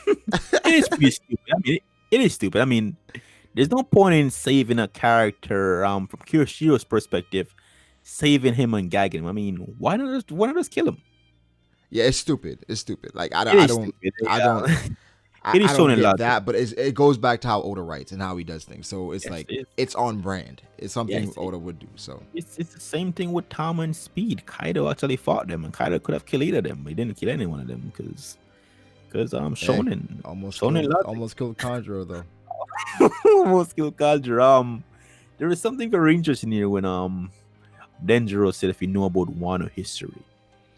It is pretty stupid. I mean, it is stupid. I mean, there's no point in saving a character from Kuroshiro's perspective, saving him and gagging him. I mean, why not just kill him? Yeah, it's stupid. It's stupid. Like I don't, It I is don't, stupid. I Yeah. don't, It is I shown don't in get logic. that. But it goes back to how Oda writes and how he does things. So it's Yes, like it is. it's on brand. It's something Yes, Oda would do. So it's the same thing with Tom and Speed. Kaido actually fought them, and Kaido could have killed either of them, but he didn't kill any one of them because hey, Shonen almost Shonen killed, logic. almost killed Conjuro though. Almost killed Kaido. There is something very interesting here when Denjiro said if you know about Wano history.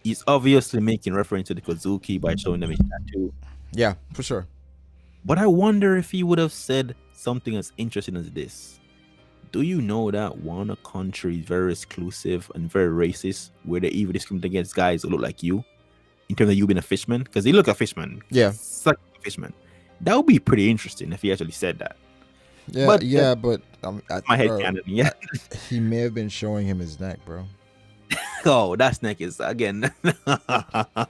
He's obviously making reference to the Kozuki by showing them his tattoo. Yeah, for sure. But I wonder if he would have said something as interesting as this. Do you know that Wano country is very exclusive and very racist, where they even discriminate against guys who look like you, in terms of you being a fishman? Because he look a fishman. Yeah, Such a fishman. That would be pretty interesting if he actually said that. yeah, But yeah. But my head bro, canon, yeah. he may have been showing him his neck, bro. Oh, that neck is again. that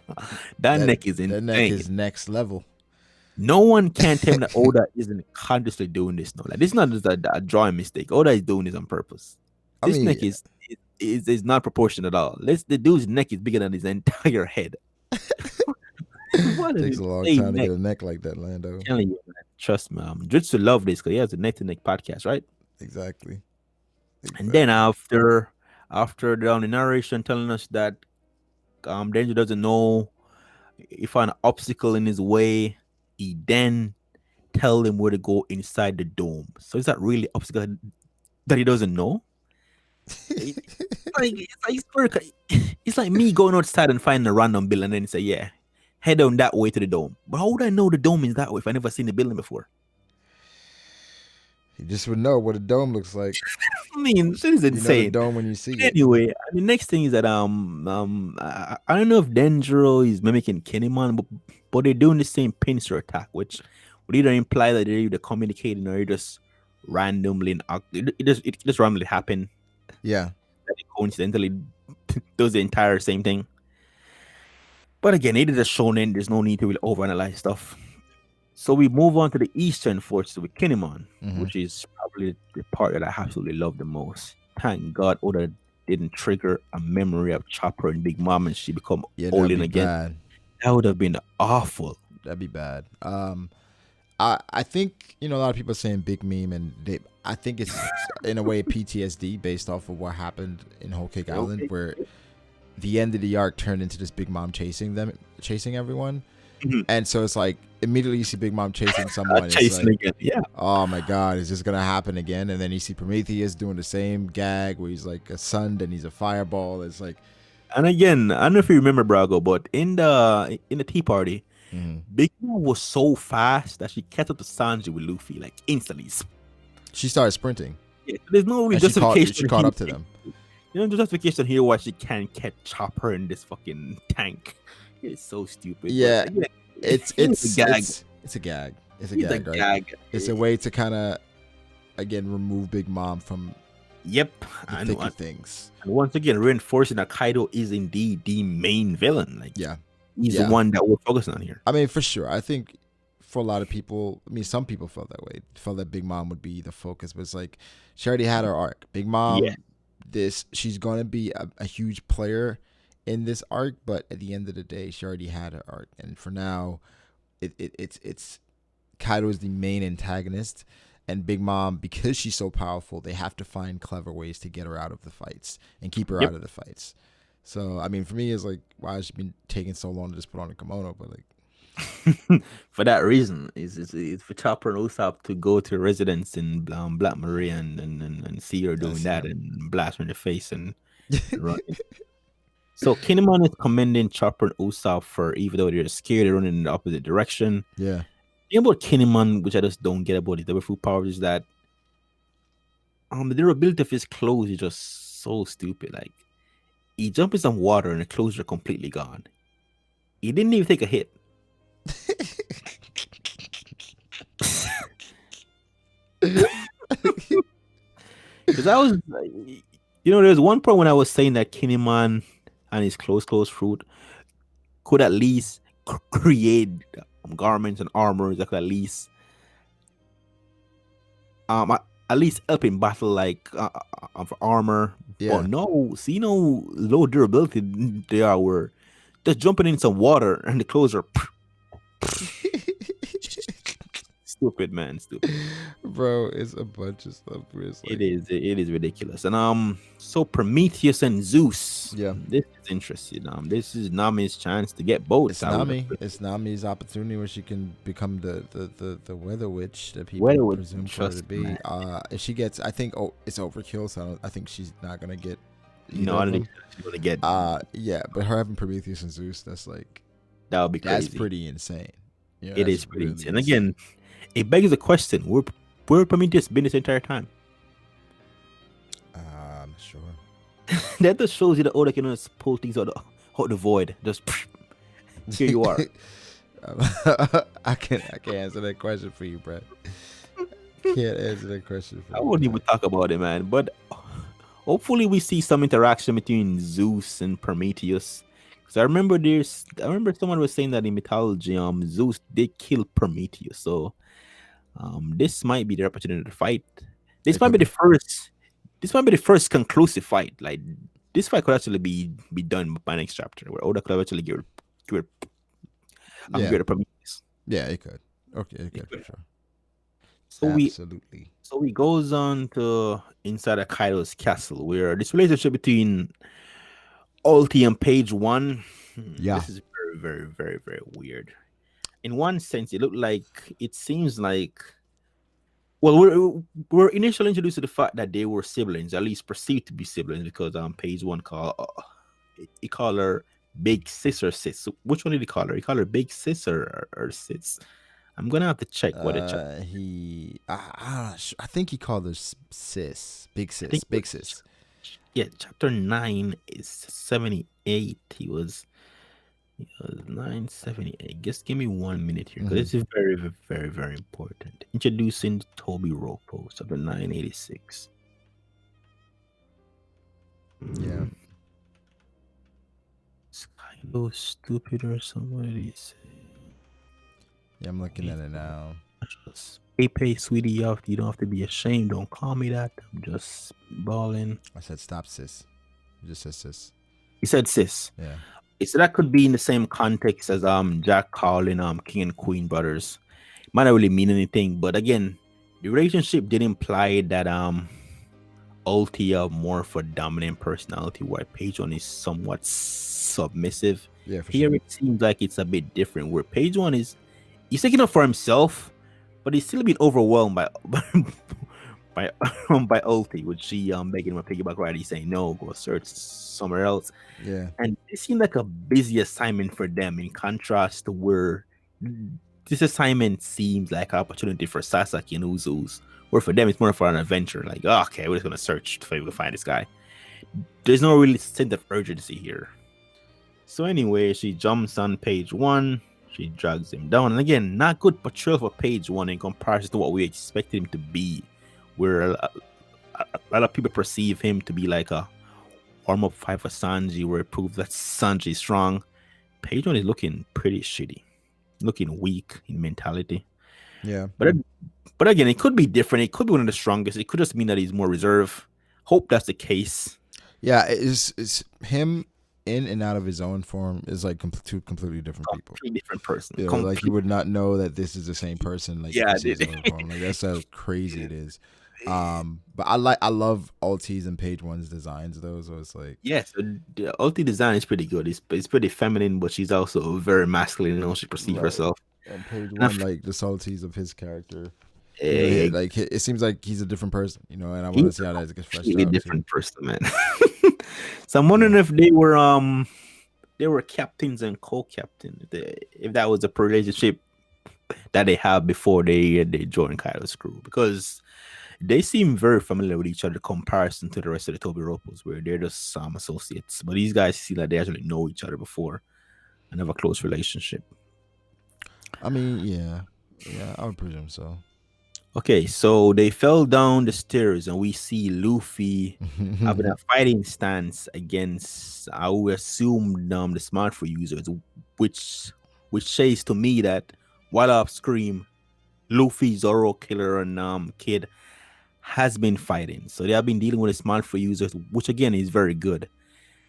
neck is That neck insane. is next level. No one can tell me that Oda isn't consciously doing this. No, like this is not just a drawing mistake. Oda is doing this on purpose. I This mean, neck is not proportional at all. The dude's neck is bigger than his entire head. What it an takes a long insane time to neck. get a neck like that, Lando. I'm telling you, man. Trust me. Dritsu love this because he has a neck to neck podcast, right? Exactly. And then Exactly. after the narration telling us that Danger doesn't know if an obstacle in his way, he then tell him where to go inside the dome. So is that really obstacle that he doesn't know? It- it's like me going outside and finding a random building and then say, yeah, head on that way to the dome. But how would I know the dome is that way if I never seen the building before? You just would know what a dome looks like. I mean, shit is You know the insane. dome when you see But it. anyway, the next thing is that I don't know if Denjiro is mimicking Kinemon, but they're doing the same pincer attack, which would either imply that they're either communicating or just randomly it just randomly happen Yeah. that it coincidentally does the entire same thing. But again, it is a shonen. There's no need to really overanalyze stuff. So we move on to the Eastern forces with Kinemon, Hmm. which is probably the part that I absolutely love the most. Thank God Oda didn't trigger a memory of Chopper and Big Mom and she become Yeah, all that'd in be again. bad. That would have been awful. That'd be bad. I think a lot of people are saying big meme, and I think it's in a way PTSD based off of what happened in Whole Cake Island, Okay. where the end of the arc turned into this Big Mom chasing everyone, Mhm. and so it's like immediately you see Big Mom chasing someone, it's Chasing like, again. Yeah. oh my god, is this gonna happen again? And then you see Prometheus doing the same gag where he's like a sun, then he's a fireball. It's like, And again, I don't know if you remember Brago, but in the tea party, mhm. Big Mom was so fast that she catch up to Sanji with Luffy like instantly. She started sprinting, Yeah, there's no really and she justification. caught up to them. No justification here why she can't catch Chopper in this fucking tank. It's so stupid. Yeah, But again, it's a gag. it's a gag. It's a It's a gag, right? gag. It's a way to kind of again remove Big Mom from Yep. the And, thick of and things. once again, reinforcing that Kaido is indeed the main villain. Like Yeah, he's yeah. the one that we're focusing on here. I mean, for sure. I think for a lot of people. I mean, some people felt that way. Felt that Big Mom would be the focus, but it's like she already had her arc. Big Yeah. Mom, she's gonna be a huge player in this arc, but at the end of the day, she already had her arc, and for now, it's Kaido is the main antagonist, and Big Mom, because she's so powerful, they have to find clever ways to get her out of the fights and keep her Yep. out of the fights. So I mean, for me, it's like, why has she been taking so long to just put on a kimono? But like, For that reason, it's for Chopper and Usopp to go to residence in Black Maria and see her doing that's that and blast her in the face and run. So Kinemon is commending Chopper and Usopp for, even though they're scared, they're running in the opposite direction. yeah. The thing about Kinemon, which I just don't get about his double fruit power, is that the durability of his clothes is just so stupid. Like, he jumped in some water and the clothes are completely gone. He didn't even take a hit. Because I was, there's one point when I was saying that Kinemon and his close fruit could at least create garments and armors that could at least help in battle, like for armor. Yeah. But no, see, low durability they are. Were just jumping in some water and the clothes are stupid, man, stupid. Bro, it's a bunch of stuff. Where it's like, It is ridiculous. And so Prometheus and Zeus. Yeah. This is interesting. This is Nami's chance to get both. It's Nami's opportunity where she can become the weather witch that people Weather witch, presume her trust to be. me. If she gets, I think, it's overkill, so I think she's not gonna get. No, I don't think she's gonna get. Yeah, but her having Prometheus and Zeus, that's like, that would be crazy. that's pretty insane. Yeah, It is pretty insane. And again, it begs the question: where Prometheus been this entire time? I'm sure. That just shows you that Oda can just pull things out the void. Just here you are. I can't answer that question for you, bro. Can't answer that question for you. I won't even talk about it, man. But hopefully we see some interaction between Zeus and Prometheus. Because I remember someone was saying that in mythology, Zeus did kill Prometheus. So this might be the opportunity to fight. This might be the first conclusive fight. Like, this fight could actually be done by next chapter, where Oda could actually get rid of Prometheus. Yeah, it could. Okay, it could for sure. So absolutely. he goes on to inside of Kaido's castle, where this relationship between Ulti and Page One. Yeah, this is very, very, very, very weird. In one sense, it seems like. Well, we're initially introduced to the fact that they were siblings, at least perceived to be siblings, because Page One he called her Big Sis or Sis. So which one did he call her? He called her Big Sis or Sis. I'm gonna have to check what it. I think he called her Sis, Big Sis, Big Sis. Yeah, chapter 9 is 78. He was 978. Just give me 1 minute here, because this is very, very, very, very important. Introducing Toby Ropo, chapter 986. Yeah. It's kind of stupid or somebody say. Yeah, I'm looking at it now. Hey, sweetie, you don't have to be ashamed. Don't call me that. I'm just balling. I said stop, sis. You just said sis. He said sis. Yeah. So that could be in the same context as Jack calling King and Queen brothers. It might not really mean anything, but again, the relationship did imply that Ulti more for dominant personality, while Page One is somewhat submissive. Yeah, for Here sure. it seems like it's a bit different, where Page One he's taking up for himself, but he's still being overwhelmed by Ulti, which she begging him a piggyback ride. He's saying no, go search somewhere else. Yeah. And it seemed like a busy assignment for them, in contrast to where this assignment seems like an opportunity for Sasaki and Uzu's, where for them it's more for an adventure. Like, oh, okay, we're just gonna search to find this guy. There's no really sense of urgency here. So anyway, she jumps on Page One. She drags him down, and again, not good portrayal for Page One in comparison to what we expected him to be, where a lot of people perceive him to be like a warm-up fight for Sanji, where it proves that Sanji is strong. Page One is looking pretty shitty. looking weak in mentality. Yeah. But but again, it could be different. It could be one of the strongest. It could just mean that he's more reserved. Hope that's the case. Yeah, it's him in and out of his own form is like two completely different people. Completely different person. You know, like you would not know that this is the same person. Like if Yeah, you see his own form, like that's how crazy it is. But I love Altie's and Page One's designs though. So it's like yes, the ulti design is pretty good. It's pretty feminine, but she's also very masculine in how she perceives right. herself. And Page And I One, like the subtleties of his character, you know, Eh, like it seems like he's a different person, you know, and I want to he's see how a that gets fleshed completely out too. different person, man. So I'm Yeah. wondering if they were captains and co-captain. If that was a relationship that they have before they join Kaido's crew, because they seem very familiar with each other in comparison to the rest of the Toby Ropos, where they're just some associates. But these guys seem like they actually know each other before and have a close relationship. I mean, yeah, I would presume so. Okay, so they fell down the stairs, and we see Luffy having a fighting stance against, I would assume, the smartphone users, which says to me that while off screen, Luffy, Zoro, Killer, and Kid has been fighting. So they have been dealing with the smartphone users, which again is very good.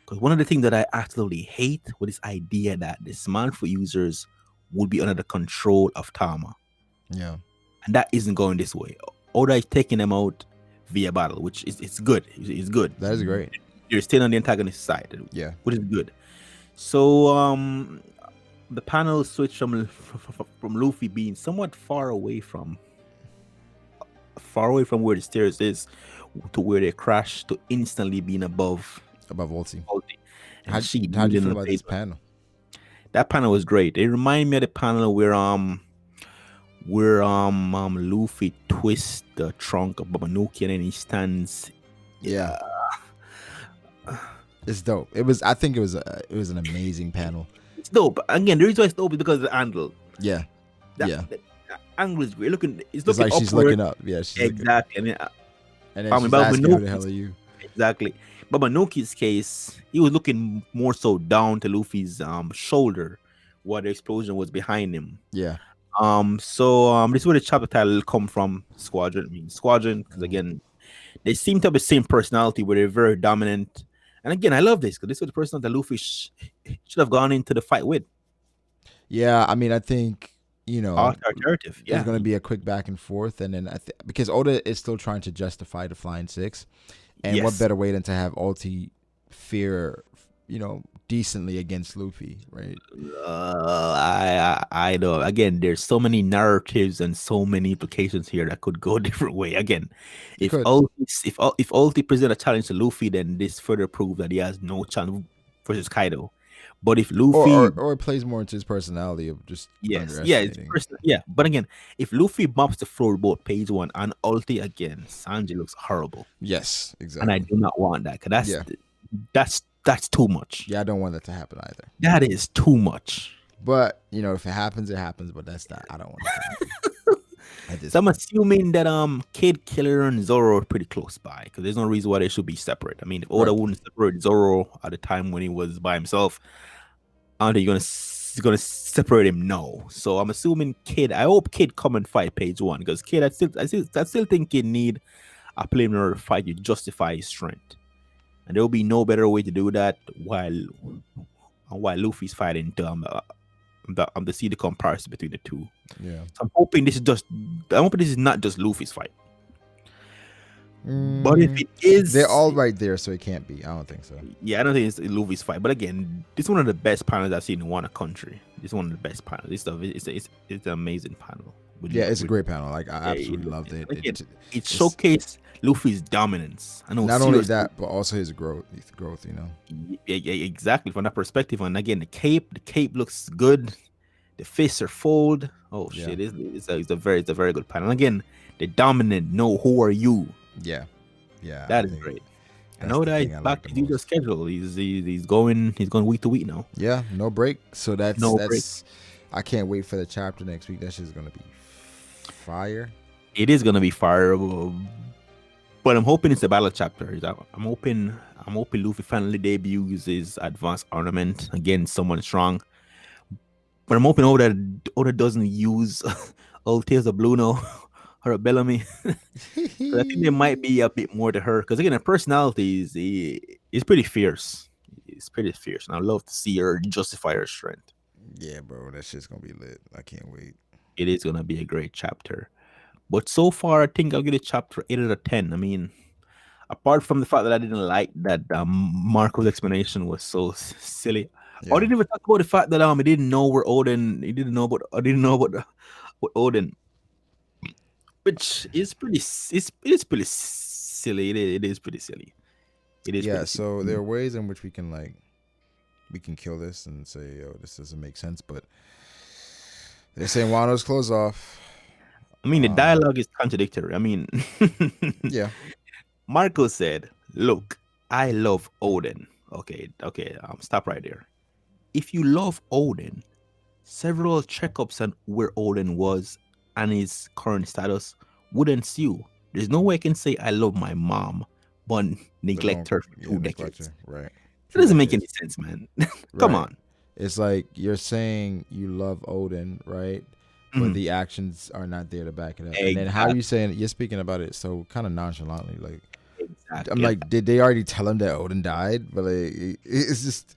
Because one of the things that I absolutely hate with this idea that the smartphone users would be under the control of Tama. Yeah. And that isn't going this way. Oda is taking them out via battle, which is it's good. It's good. That is great. You're still on the antagonist side, Yeah. which is good. So the panel switched from Luffy being somewhat far away from where the stairs is to where they crash to instantly being above Alti. And How do you feel about this panel? That panel was great. It reminded me of the panel where Luffy twists the trunk of Babanuki and then he stands. Yeah. It's dope. I think it was an amazing panel. It's dope. Again, the reason why it's dope is because of the angle. Yeah. The angle is great. It's like upward. she's looking up. Yeah, exactly. And then she's asking, who the hell are you? Exactly. Babanuki's case, he was looking more so down to Luffy's shoulder while the explosion was behind him. Yeah. So this is where the chapter title come from. Squadron, because again, they seem to have the same personality where they're very dominant. And again, I love this because this is the person that Luffy should have gone into the fight with. Yeah, I mean, I think there's going to be a quick back and forth, and then because Oda is still trying to justify the Flying Six, and what better way than to have Alti fear, decently against Luffy, right? I know. Again, there's so many narratives and so many implications here that could go a different way. Again, if Alti present a challenge to Luffy, then this further proves that he has no chance versus Kaido. But if Luffy or it plays more into his personality of just But again, if Luffy mops the floor both page 1 and Ulti again, Sanji looks horrible. Yes, exactly. And I do not want that because that's too much. Yeah, I don't want that to happen either. That is too much. But if it happens, it happens. But that's not. I don't want that to happen. So I'm assuming that Kid, Killer, and Zoro are pretty close by because there's no reason why they should be separate. I mean, if Oda wouldn't separate Zoro at the time when he was by himself, I don't think you're gonna separate him. No. So I'm assuming Kid. I hope Kid come and fight page 1 because Kid, I still think Kid need a preliminary fight to justify his strength, and there will be no better way to do that while Luffy's fighting to see the comparison between the two. Yeah. So I'm hoping this is not just Luffy's fight. But if it is, they're all right there, so it can't be. I don't think so. Yeah, I don't think it's Luffy's fight. But again, this is one of the best panels I've seen in Wano Country. This is one of the best panels. It's an amazing panel. It's a great panel. Like I absolutely loved it. It showcased Luffy's dominance. I know. Not only that, but also his growth. Yeah, exactly. From that perspective, and again, the cape looks good. The fists are fold. Oh shit! It's a very good panel. And again, the dominant. No, who are you? Yeah. That is great. I know that he's back to do the schedule. He's going week to week now. Yeah, no break. So that's break. I can't wait for the chapter next week. That shit's gonna be fire. It is gonna be fire, but I'm hoping it's a battle chapter. I'm hoping Luffy finally debuts his advanced ornament against someone strong. But I'm hoping Oda doesn't use old Tears of Blue now or a Bellamy. 'Cause I think there might be a bit more to her. Because again, her personality is pretty fierce. It's pretty fierce, and I love to see her justify her strength. Yeah, bro, that shit's gonna be lit. I can't wait. It is gonna be a great chapter. But so far, I think I'll give it chapter 8 out of 10. I mean, apart from the fact that I didn't like that Marco's explanation was so silly. I Yeah, didn't even talk about the fact that he didn't know where Odin. He didn't know about. I didn't know about what Odin, which is pretty. It is pretty silly. It is pretty silly. It is yeah. pretty silly. So there are ways in which we can kill this and say, "Yo, this doesn't make sense," but they're saying Wano's clothes off. I mean, the dialogue is contradictory. I mean, Yeah, Marco said, "Look, I love Odin." Okay, stop right there. If you love Odin, several checkups on where Odin was and his current status would ensue. There's no way I can say I love my mom, but neglect her for two decades. Right. It doesn't make any sense, man. Come Right. on. It's like you're saying you love Odin, right? But Mhm. the actions are not there to back it up. And then Exactly. how you saying you're speaking about it so kind of nonchalantly, like Exactly. I'm like, did they already tell him that Odin died? But like, it's just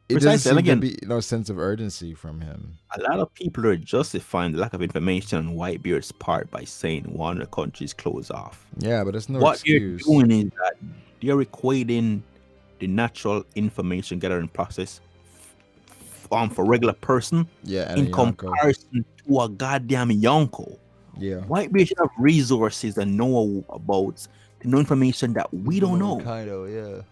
it doesn't Precisely. And seem to again, be no sense of urgency from him. a lot of people are justifying the lack of information on Whitebeard's part by saying one of the countries closed off. Yeah, but it's no What they're excuse. doing is that they're equating the natural information gathering process for regular person Yeah, and in a Yonko. comparison to a goddamn Yonko. Yeah. Whitebeard should have resources and know about to know information that we don't know. Kaido, yeah.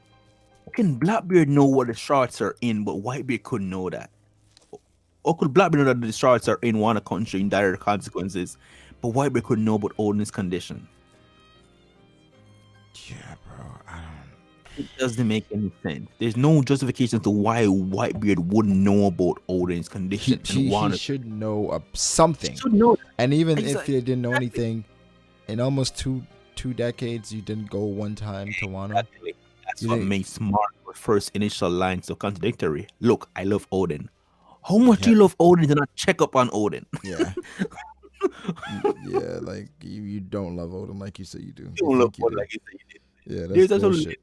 Can Blackbeard know what the shards are in, but Whitebeard couldn't know that? Or could Blackbeard know that the shards are in one country in dire consequences, but Whitebeard couldn't know about Odin's condition? Yeah, bro. I don't. It doesn't make any sense. There's no justification to why Whitebeard wouldn't know about Odin's condition. He should know something. He should know that. And even if Exactly. you didn't know anything, in almost two decades, you didn't go one time to Wano. Exactly. That's You what didn't- makes Marco's first initial line so contradictory. Look, I love Odin. How much do Yeah. you love Odin to not check up on Odin? Yeah. Yeah, like you don't love Odin like you say you do. You don't love think you Odin do. like you say you did. Yeah, There's that's absolutely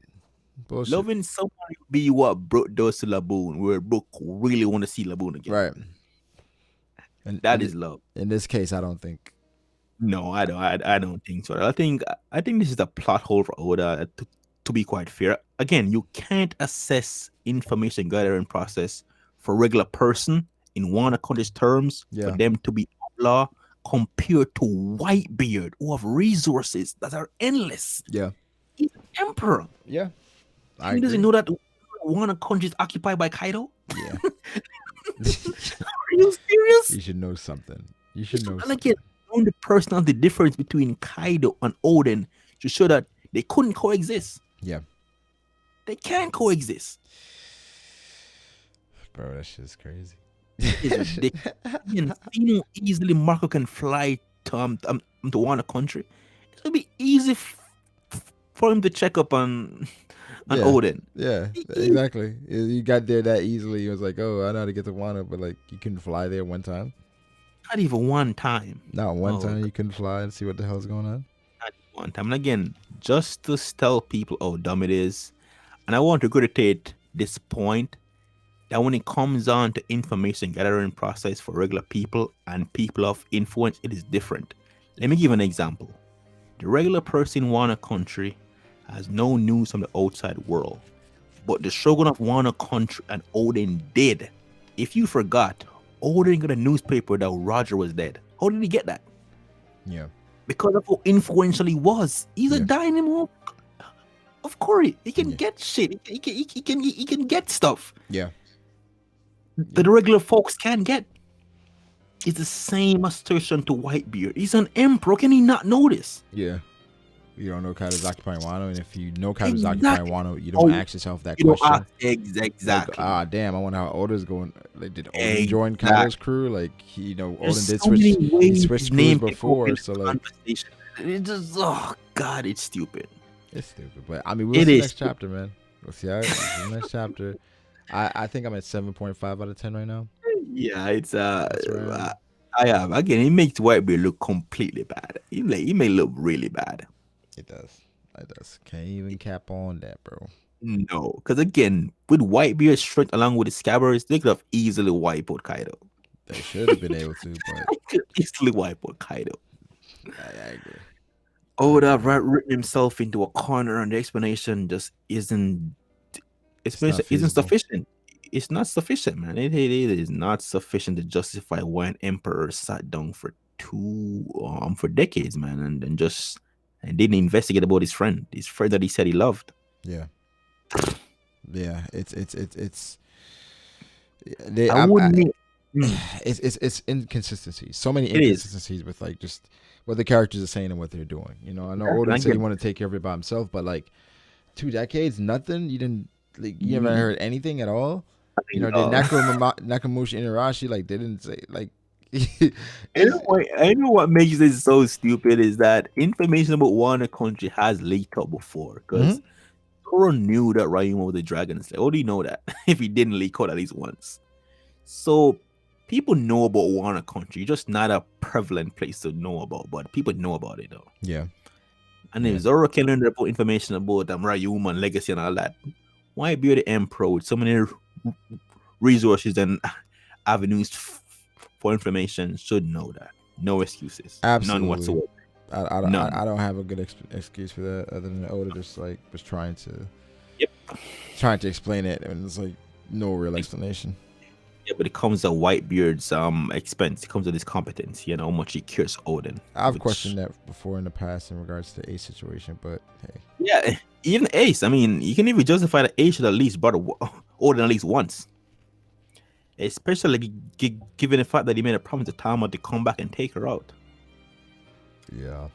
bullshit. loving someone be what Brooke does to Laboon, where Brooke really want to see Laboon again. Right. And That is love. in this case, I don't think. No, I don't. I don't think so. I think this is a plot hole for Oda. To be quite fair, again, you can't assess information gathering process for a regular person in one country's terms Yeah. for them to be outlaw compared to Whitebeard, who have resources that are endless. Yeah. He's an emperor. Yeah. He doesn't know that one country is occupied by Kaido. Yeah. Are you serious? You should know something. You should know And something. again, knowing the personality difference between Kaido and Odin to show that they couldn't coexist. Yeah. They can't coexist. Bro, that shit's crazy. It's ridiculous. And seeing easily Marco can fly to one country, it'll be easy for him to check up on Yeah. Odin. Yeah, exactly. You got there that easily. It was like, oh, I know how to get to Wano, but like you couldn't fly there one time. Not even one time. Not one Oh, time you couldn't fly and see what the hell's going on. Not one time. And again, just to tell people how dumb it is, and I want to critique this point that when it comes on to information gathering process for regular people and people of influence, it is different. Let me give an example. The regular person in Wano country has no news from the outside world, but the Shogun of Wano country and Odin did. If you forgot, Odin got a newspaper that Roger was dead. How did he get that? Yeah. Because of how influential he was. He's a Yeah. dynamo of Cory. He can Yeah. get shit. He can get stuff Yeah. that the regular folks can't get. It's the same assertion to Whitebeard. He's an emperor. Can he not know this? Yeah. You don't know Kaido's occupying Wano, and if you know Kaido's Exactly. occupying Wano, you don't Oh, ask yourself that You know, question. exactly. Like, damn, I wonder how Oda's going. Like, did Oda join Exactly. Kaido's crew? Like, Odin There's did so switch. many He ways switched his crews name can go before, into so the like, conversation. It just, oh god, it's stupid. it's stupid. But I mean, we'll It see is next chapter, man. We'll see how the next chapter. I think I'm at 7.5 out of 10 right now. Yeah, it's That's where I am. I have again. It makes Whitebeard look completely bad. He may look really bad. It does. It does. Can't even cap on that, bro. No, because again, with Whitebeard's strength along with the scabbards, they could have easily wiped out Kaido. They should have been able to, but Could easily wipe out Kaido. I agree. I Oda agree. written himself into a corner, and the explanation just isn't. It's not Explanation isn't feasible. sufficient. It's not sufficient, man. It is not sufficient to justify why an emperor sat down for decades, man, and didn't investigate about his friend that he said he loved. Yeah. Yeah. It's they I I wouldn't. Mm, it's inconsistencies. So many it is. inconsistencies with like just what the characters are saying and what they're doing. You know, I know Exactly. Odin I said he get. wanted to take care of it by himself, but like 2 decades, nothing. You didn't like you haven't Mm, heard anything at all. I You mean, know, did Nakamushi and Irashi like they didn't say like it's I know what makes this so stupid is that information about Wanda Country has leaked out before because mhm. Zoro knew that Ryuma was the dragon slayer. How do you know that if he didn't leak out at least once? So people know about Wanda Country, just not a prevalent place to know about, but people know about it though. Yeah. And if Yeah. Zoro can learn about information about Ryuma and legacy and all that, why be the emperor with so many resources and avenues for information should know that. No excuses. None Absolutely. whatsoever. I None. don't have a good excuse for that other than Oda just like was Yep. trying to explain it and it's like no real explanation. Yeah, but it comes at Whitebeard's expense. It comes at his competence, how much he cares Odin. I've Which questioned that before in the past in regards to a situation, but hey, yeah, even Ace. I mean, you can even justify that Ace should at least brought Odin at least once. Especially given the fact that he made a promise to Tama to come back and take her out. yeah,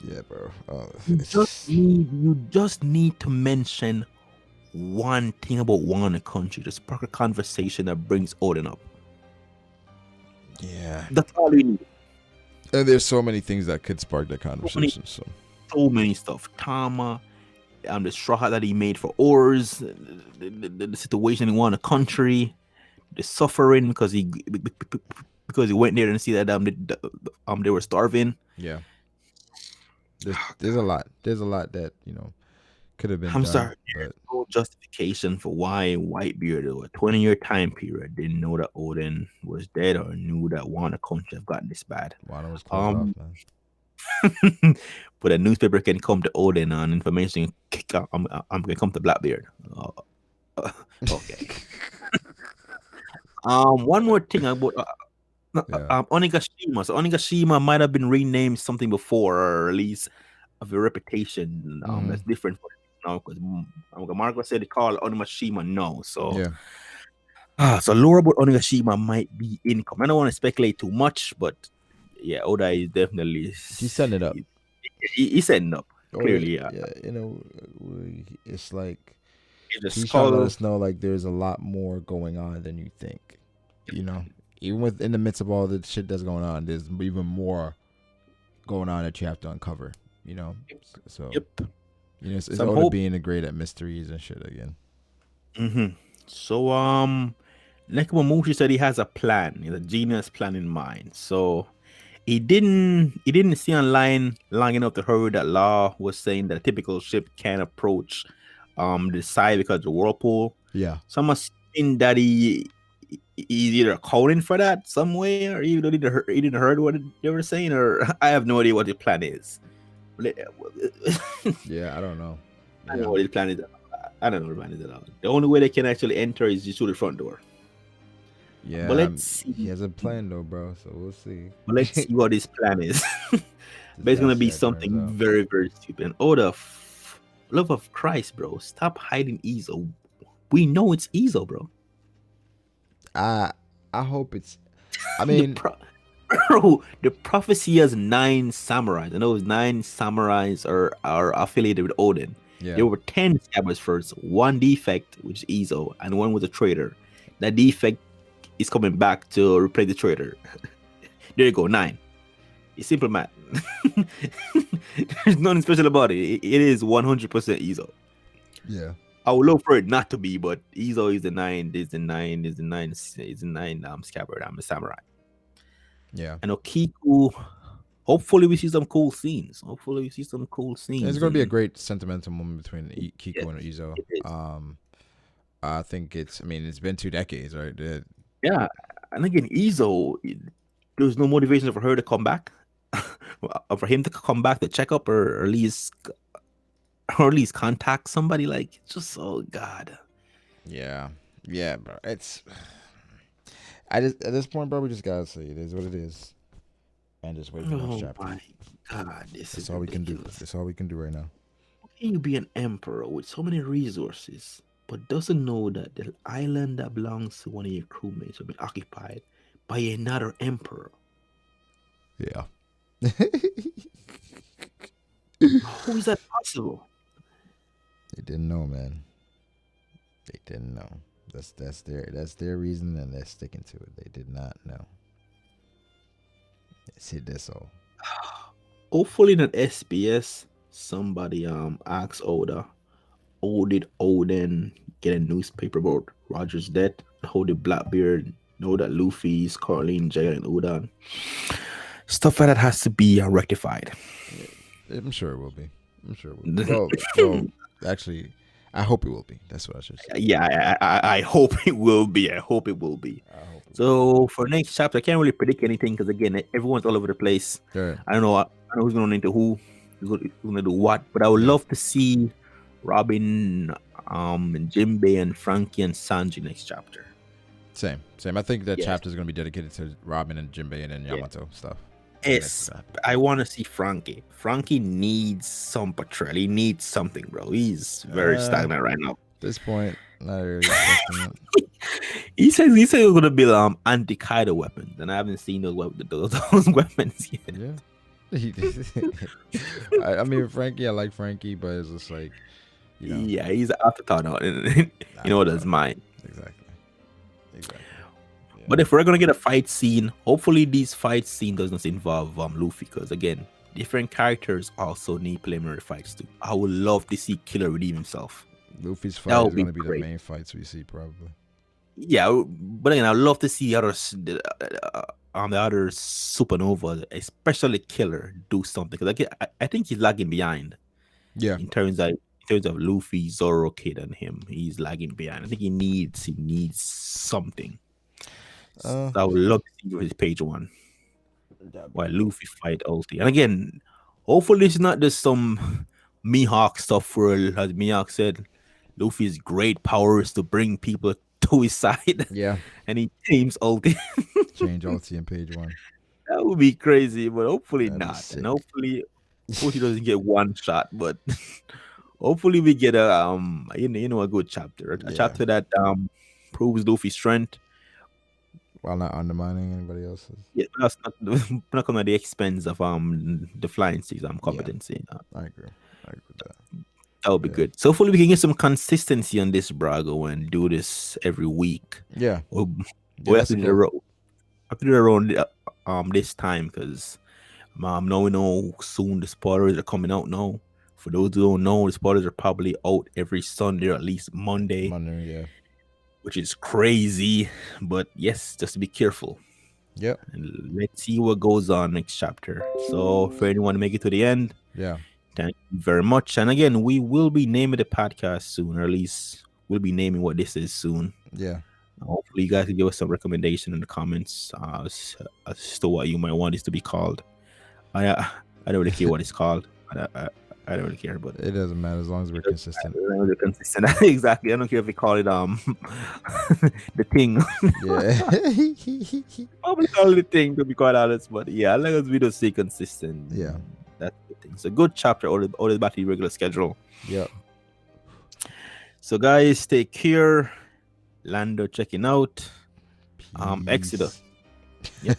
yeah, bro. You just need to mention one thing about Wanda Country, to spark a conversation that brings Odin up. Yeah, That's all we need. and there's so many things that could spark that So many, conversation. So so many stuff. Tama, the straw hat that he made for Oars, the situation in Wanda Country, the suffering because he went there and see that they were starving. yeah, there's a lot. There's a lot that could have been I'm done, sorry, there's but no justification for why Whitebeard over a 20-year time period didn't know that Odin was dead or knew that Wanda couldn't have gotten this bad. Wano was closed off, Um, man. but a newspaper can come to Odin and information. I'm gonna come to Blackbeard. Okay. One more thing about Yeah. Onigashima. So Onigashima might have been renamed something before, or at least of a reputation Mm-hmm. that's different for now. Because Marco said they call Onigashima no. So Yeah. so lore about Onigashima might be income. I don't want to speculate too much, but yeah, Oda is definitely He's setting it up. he's setting up Oda, clearly. yeah, it's like It's a he's trying to let skull. us know like there's a lot more going on than you think. Even in the midst of all the shit that's going on, there's even more going on that you have to uncover. So Yep. it's Some Oda hope. being great at mysteries and shit again. Mm-hmm. So Nekomamushi said he has a plan, he has a genius plan in mind. So he didn't see online long enough to hear that Law was saying that a typical ship can't approach the side because of the whirlpool. Yeah. So I'm assuming that he's either coding for that some way, or he didn't heard what they were saying, or I have no idea what the plan is. I Yeah, I don't know. don't know Yeah. what his plan is. I don't know what the plan is at all. The only way they can actually enter is just through the front door. Yeah, But let's he see. has a plan though, bro. So we'll see. But let's see what his plan is. But it's Just gonna see be how it turns something out. very, very stupid. And oh, love of Christ, bro! Stop hiding Ezo. We know it's Ezo, bro. I hope it's. I The mean, bro, the prophecy has 9 samurais. I know those 9 samurais are affiliated with Odin. yeah, There were 10 scabbards first. One defect, which is Ezo, and one was a traitor. That defect is coming back to replace the traitor. There you go, 9. It's simple math. There's nothing special about it. It is 100% Ezo. yeah. I would love for it not to be, but he's always the nine. Is the nine. Is the nine. Is the nine. Scabbard. I'm a samurai. Yeah. And Okiku. Hopefully we see some cool scenes. Hopefully we see some cool It's scenes. going to be a And great sentimental moment between yes, Kiko and Izo. it is. I think it's. I mean, it's been 2 decades, right? Yeah, and again, Izo, there's no motivation for her to come back, for him to come back to check up, or at least contact somebody. Like, just oh god. Yeah. Yeah, bro. It's. I just at this point, bro, we just gotta say it is what it is, and just wait for the next Oh chapter. my god, this That's is all we can do. ridiculous. That's all we can do right now. How can you be an emperor with so many resources, but doesn't know that the island that belongs to one of your crewmates will be occupied by another emperor? Yeah. How is that possible? They didn't know, man. They didn't know. That's their reason, and they're sticking to it. They did not know. See this all. Hopefully in an SBS, somebody asks Oda, how did Odin get a newspaper about Roger's death? How did Blackbeard know that Luffy is currently in jail in Udon? Stuff like that has to be rectified. I'm sure it will be. I'm sure it will be. Well, actually, I hope it will be. That's what I should say. Yeah, I hope it will be. I hope it will be. So for next chapter, I can't really predict anything because again, everyone's all over the place. Right. I don't know who's going to into who, who's going to do what, but I would love to see Robin, and Jinbei and Frankie and Sanji next chapter. Same. I think that chapter is going to be dedicated to Robin and Jinbei and then Yamato stuff. Yes, I want to see Frankie. Frankie needs some patrol. He needs something, bro. He's very stagnant right now. At this point, not really. He says he's gonna build anti-Kaido weapons, and I haven't seen those weapons yet. Yeah. I mean, Frankie, I like Frankie, but it's just like, you know. Yeah, he's an afterthought now. You know what is mine. Exactly. Yeah. But if we're gonna get a fight scene, hopefully these fight scene doesn't involve Luffy, because again, different characters also need preliminary fights too. I would love to see Killer redeem himself. Luffy's fight is gonna be the main fights we see probably. Yeah, but again, I'd love to see the other supernova, especially Killer, do something, because I think he's lagging behind. Yeah. In terms of Luffy, Zoro, Kid, and him, he's lagging behind. I think he needs something. So I would love to see his page 1 while Luffy fight Ulti. And again, hopefully it's not just some Mihawk stuff where, as Mihawk said, Luffy's great power is to bring people to his side. Yeah. And he teams Ulti. Change Ulti in page 1. That would be crazy, but hopefully not. And hopefully he doesn't get one shot, but hopefully we get a a good chapter. A chapter that proves Luffy's strength while not undermining anybody else's. Yeah, that's not coming at the expense of the flying seas competency. Yeah. I agree with that. That would be good. So hopefully we can get some consistency on this, Brago, and do this every week. Yeah. We have to do it around this time, because now we know soon the spoilers are coming out now. For those who don't know, the spoilers are probably out every Sunday or at least Monday. Yeah. Which is crazy, but yes, just to be careful. Yep. And let's see what goes on next chapter. So for anyone to make it to the end, thank you very much. And again, we will be naming the podcast soon, or at least we'll be naming what this is soon. Yeah. Hopefully you guys can give us some recommendation in the comments as to what you might want this to be called. I don't really care what it's called. I don't really care, but it doesn't matter as long as we're consistent. We're consistent. Exactly. I don't care if we call it the thing. Yeah. Probably call it the thing, to be quite honest. But yeah, as long as we don't stay consistent. Yeah. That's the thing. It's a good chapter, all back to the regular schedule. Yep. So guys, take care. Lando checking out. Peace. Exeter. Yeah.